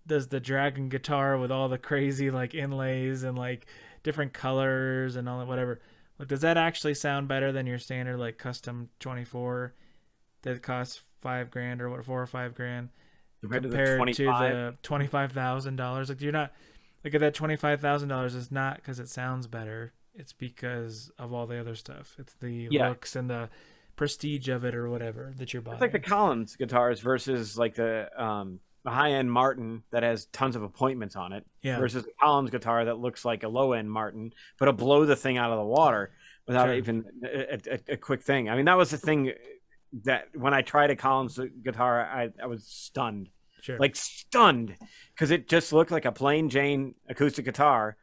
Speaker 1: does the Dragon guitar with all the crazy like inlays and like different colors and all that whatever, like does that actually sound better than your standard like custom 24 that costs $5,000 or what, $4 or $5,000 compared to the $25,000? Like you're not, like that $25,000 is not because it sounds better, it's because of all the other stuff. It's the looks and the prestige of it or whatever that you're buying.
Speaker 2: It's like the Collins guitars versus like the high-end Martin that has tons of appointments on it versus a Collins guitar that looks like a low-end Martin, but it'll blow the thing out of the water without even a quick thing. I mean, that was the thing that when I tried a Collins guitar, I was stunned. Like stunned, because it just looked like a plain Jane acoustic guitar.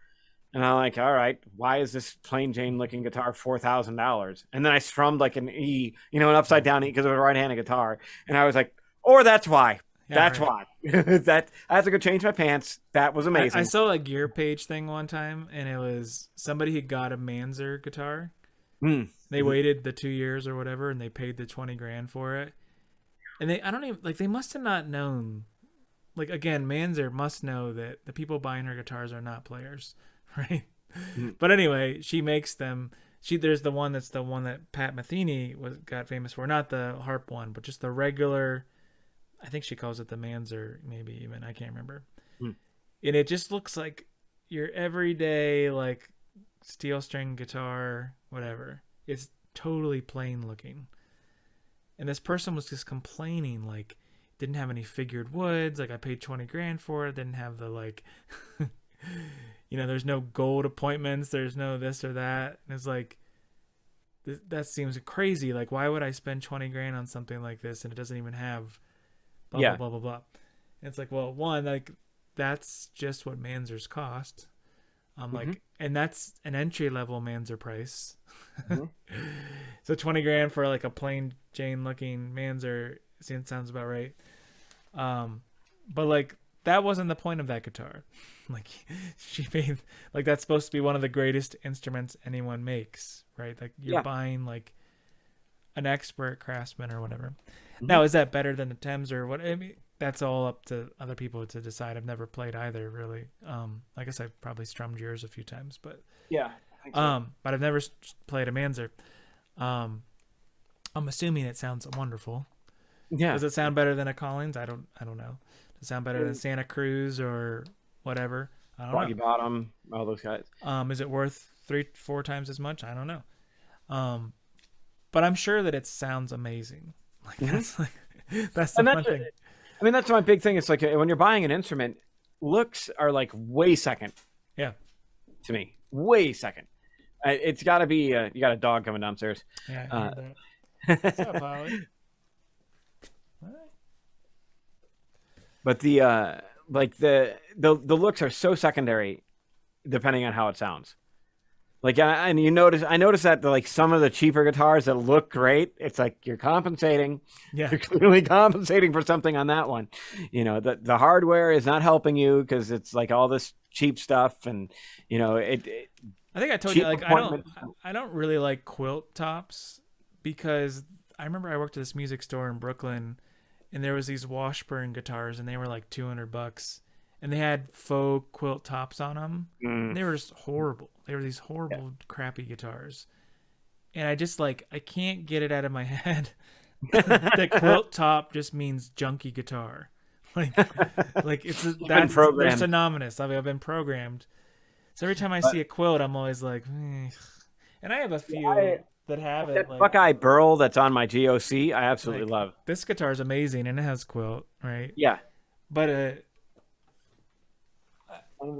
Speaker 2: And I'm like, all right, why is this plain Jane looking guitar $4,000? And then I strummed like an E, you know, an upside down E because it was a right-handed guitar. And I was like, or that's why. That's why. That I have to go change my pants. That was amazing.
Speaker 1: I saw a Gear Page thing one time, and it was somebody who got a Manzer guitar. They waited the 2 years or whatever, and they paid the $20,000 for it. And they must have not known. Like, again, Manzer must know that the people buying her guitars are not players, right? But anyway, she makes them. There's the one that's the one that Pat Metheny got famous for, not the harp one, but just the regular. I think she calls it the Manzer, maybe even. I can't remember. And it just looks like your everyday, like, steel string guitar, whatever. It's totally plain looking. And this person was just complaining, like, didn't have any figured woods. Like, I paid $20,000 for it. Didn't have the, like, you know, there's no gold appointments. There's no this or that. And it's like, that seems crazy. Like, why would I spend $20,000 on something like this and it doesn't even have blah, blah, blah, blah, blah. And it's like, well, one, like, that's just what Manzers cost. Like, and that's an entry level Manzer price. So $20,000 for like a plain Jane looking Manzer sounds about right. But like, that wasn't the point of that guitar. Like, she made, like, that's supposed to be one of the greatest instruments anyone makes, right? Like, you're buying like an expert craftsman or whatever. Now, is that better than the Thames or what? I mean, that's all up to other people to decide. I've never played either, really. I guess I've probably strummed yours a few times, but
Speaker 2: I think so.
Speaker 1: But I've never played a Manzer. I'm assuming it sounds wonderful.
Speaker 2: Yeah.
Speaker 1: Does it sound better than a Collins? I don't know. Does it sound better than Santa Cruz or whatever? I don't
Speaker 2: Rocky
Speaker 1: know.
Speaker 2: Bottom, all those guys.
Speaker 1: Is it worth 3-4 times as much? I don't know. But I'm sure that it sounds amazing. Like, that's the fun thing.
Speaker 2: I mean, that's my big thing. It's like when you're buying an instrument, looks are like way second.
Speaker 1: Yeah.
Speaker 2: To me, way second. It's got to be. You got a dog coming downstairs.
Speaker 1: Yeah. I heard that. What's up, Holly?
Speaker 2: But the looks are so secondary, depending on how it sounds. Like, and I noticed that like some of the cheaper guitars that look great, it's like you're compensating.
Speaker 1: Yeah.
Speaker 2: You're clearly compensating for something on that one. You know, the hardware is not helping you because it's like all this cheap stuff, and you know I
Speaker 1: think I told you, like, I don't really like quilt tops because I remember I worked at this music store in Brooklyn, and there was these Washburn guitars, and they were like $200. And they had faux quilt tops on them. And they were just horrible. They were these horrible, crappy guitars. And I just, like, I can't get it out of my head that quilt top just means junky guitar. Like they're synonymous. I mean, I've been programmed. So every time I see a quilt, I'm always like, And I have a few that have it.
Speaker 2: That
Speaker 1: like,
Speaker 2: Buckeye Burl that's on my GOC, I absolutely love.
Speaker 1: This guitar is amazing, and it has quilt, right?
Speaker 2: Yeah.
Speaker 1: But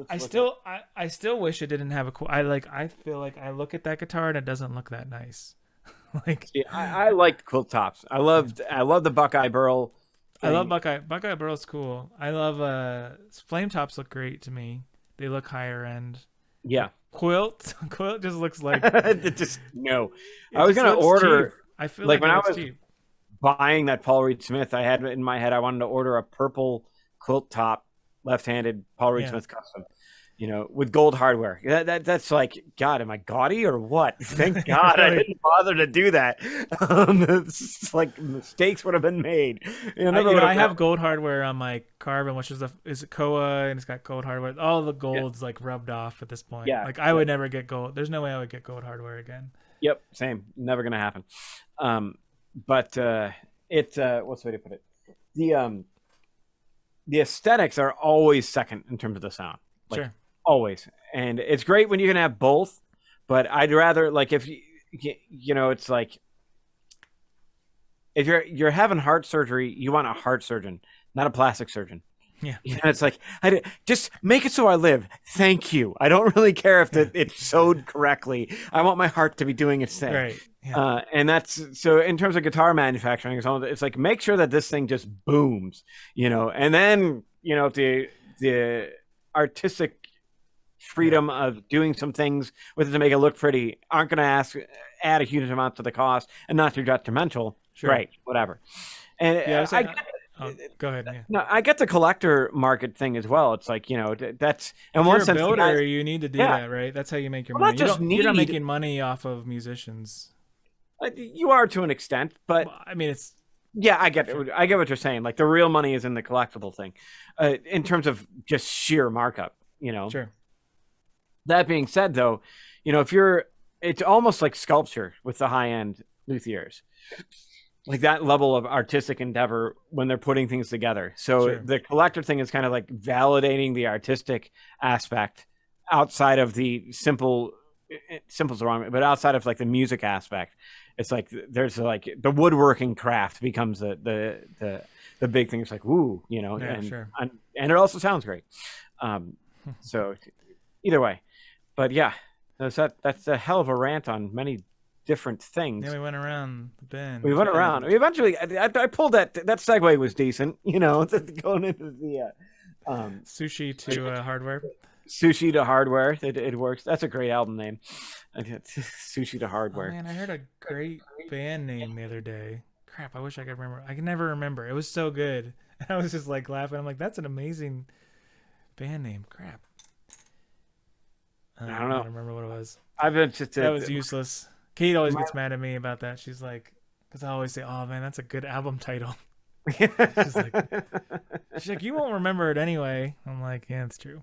Speaker 1: I still wish it didn't have a quilt. I feel like I look at that guitar and it doesn't look that nice. Like,
Speaker 2: I like quilt tops. I love the Buckeye Burl.
Speaker 1: I love
Speaker 2: thing.
Speaker 1: Buckeye Burl's cool. I love flame tops look great to me. They look higher end.
Speaker 2: Yeah.
Speaker 1: Quilt just looks like
Speaker 2: It just no.
Speaker 1: it
Speaker 2: I was
Speaker 1: just
Speaker 2: gonna
Speaker 1: looks cheap.
Speaker 2: order
Speaker 1: I feel
Speaker 2: like
Speaker 1: like
Speaker 2: when
Speaker 1: it
Speaker 2: I
Speaker 1: looks
Speaker 2: was
Speaker 1: cheap.
Speaker 2: buying that Paul Reed Smith, I had in my head I wanted to order a purple quilt top, left-handed Paul Reed
Speaker 1: Yeah.
Speaker 2: Smith custom, with gold hardware. That's like, God, am I gaudy or what? Thank God I
Speaker 1: Really.
Speaker 2: didn't bother to do that. It's like mistakes would have been made. Never would
Speaker 1: I
Speaker 2: have.
Speaker 1: have gold hardware on my Carbon, which is it Koa, and it's got gold hardware. All the
Speaker 2: Yeah,
Speaker 1: gold's like rubbed off at this point.
Speaker 2: yeah,
Speaker 1: Like I
Speaker 2: yeah.
Speaker 1: would never get gold. There's no way I would get gold hardware again.
Speaker 2: Yep, same. Never gonna happen. But what's the way to put it? The aesthetics are always second in terms of the sound. Like,
Speaker 1: Sure.
Speaker 2: always. And it's great when you can have both, but I'd rather, like, if it's like if you're having heart surgery, you want a heart surgeon, not a plastic surgeon.
Speaker 1: Yeah.
Speaker 2: It's like, just make it so I live. Thank you. I don't really care if it's sewed correctly. I want my heart to be doing its thing.
Speaker 1: Right. Yeah.
Speaker 2: And that's so in terms of guitar manufacturing, it's like, make sure that this thing just booms, and then, the artistic freedom of doing some things with it to make it look pretty aren't going to add a huge amount to the cost and not too detrimental.
Speaker 1: Sure.
Speaker 2: Right. Whatever. And
Speaker 1: Yeah. Go ahead. Yeah.
Speaker 2: no, I get the collector market thing as well. It's like, that's in
Speaker 1: If
Speaker 2: one
Speaker 1: you're a
Speaker 2: sense,
Speaker 1: builder, you need to do
Speaker 2: Yeah.
Speaker 1: that, right? That's how you make your
Speaker 2: Well,
Speaker 1: money.
Speaker 2: not just
Speaker 1: You're not
Speaker 2: need-
Speaker 1: making money off of musicians.
Speaker 2: you are to an extent, but
Speaker 1: Well, I mean, it's
Speaker 2: yeah, I get it. I get what you're saying. Like, the real money is in the collectible thing, in terms of just sheer markup.
Speaker 1: sure.
Speaker 2: That being said, though, it's almost like sculpture with the high end luthiers, like that level of artistic endeavor when they're putting things together. So
Speaker 1: Sure.
Speaker 2: the collector thing is kind of like validating the artistic aspect outside of the simple's the wrong, but outside of like the music aspect. It's like there's like the woodworking craft becomes the big thing. It's like, ooh,
Speaker 1: Yeah,
Speaker 2: and,
Speaker 1: sure.
Speaker 2: and it also sounds great. So either way, but yeah, that's a hell of a rant on many different things.
Speaker 1: Yeah, we went around the bend.
Speaker 2: We went around. We eventually, I pulled that segue was decent, going into the
Speaker 1: Sushi to hardware.
Speaker 2: Sushi to Hardware. It works. That's a great album name. Sushi to
Speaker 1: Oh
Speaker 2: Hardware.
Speaker 1: man, I heard a great band name the other day. Crap, I wish I could remember. I can never remember. It was so good. I was just like laughing. I'm like, that's an amazing band name. Crap.
Speaker 2: I don't know.
Speaker 1: I don't remember what it was.
Speaker 2: I've been just
Speaker 1: That was useless. Kate always gets mad at me about that. She's like, because I always say, "Oh man, that's a good album title." she's like, "You won't remember it anyway." I'm like, "Yeah, it's true."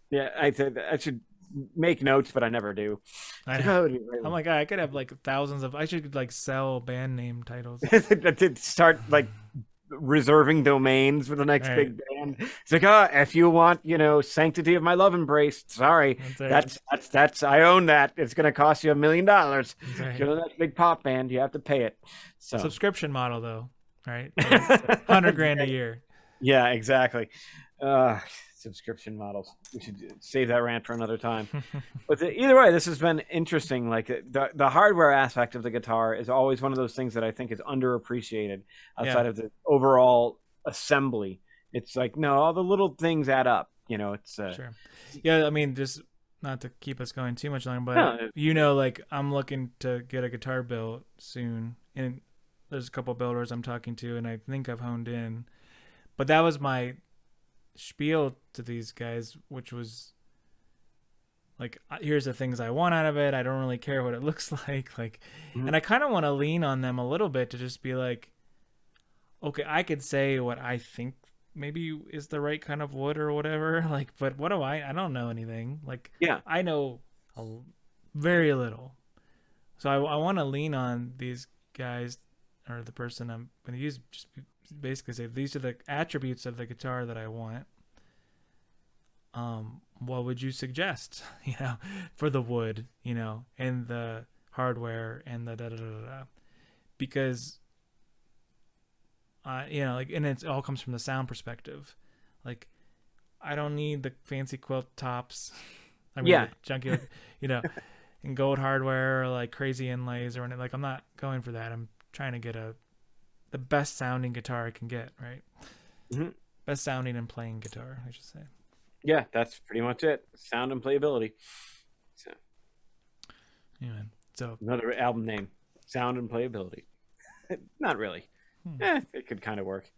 Speaker 2: Yeah, I said I should make notes, but I never do.
Speaker 1: I know. I'm like, I could have like thousands of. I should like sell band name titles.
Speaker 2: To start like reserving domains for the next
Speaker 1: Right.
Speaker 2: big band. It's like, if you want, Sanctity of My Love Embrace, sorry, that's I own that. It's gonna cost you $1 million.
Speaker 1: Right.
Speaker 2: If you're that big pop band, you have to pay it. So
Speaker 1: Subscription model though, right? $100,000 a year.
Speaker 2: yeah, exactly. Subscription models. We should save that rant for another time. But either way, this has been interesting. Like, the hardware aspect of the guitar is always one of those things that I think is underappreciated outside of the overall assembly. It's like, no, all the little things add up. It's
Speaker 1: Sure. Yeah, I mean, just not to keep us going too much longer, but
Speaker 2: No,
Speaker 1: like I'm looking to get a guitar built soon, and there's a couple builders I'm talking to, and I think I've honed in. But that was my spiel to these guys, which was like, here's the things I want out of it. I don't really care what it looks like. And I kind of want to lean on them a little bit to just be like, okay, I could say what I think maybe is the right kind of wood or whatever. Like, but what do I don't know anything. Like,
Speaker 2: yeah,
Speaker 1: I know very little. So I want to lean on these guys, or the person I'm going to use, just basically say, these are the attributes of the guitar that I want. What would you suggest, for the wood, and the hardware and the da-da-da-da-da. Because, like, and it all comes from the sound perspective. Like, I don't need the fancy quilt tops. I mean, junky, and gold hardware or like crazy inlays or anything. Like, I'm not going for that. I'm trying to get a the best sounding guitar I can get, right?
Speaker 2: Mm-hmm.
Speaker 1: Best sounding and playing guitar, I should say.
Speaker 2: Yeah, that's pretty much it. Sound and playability. So
Speaker 1: Yeah, man. So
Speaker 2: another album name, Sound and Playability. Not really. It could kind of work.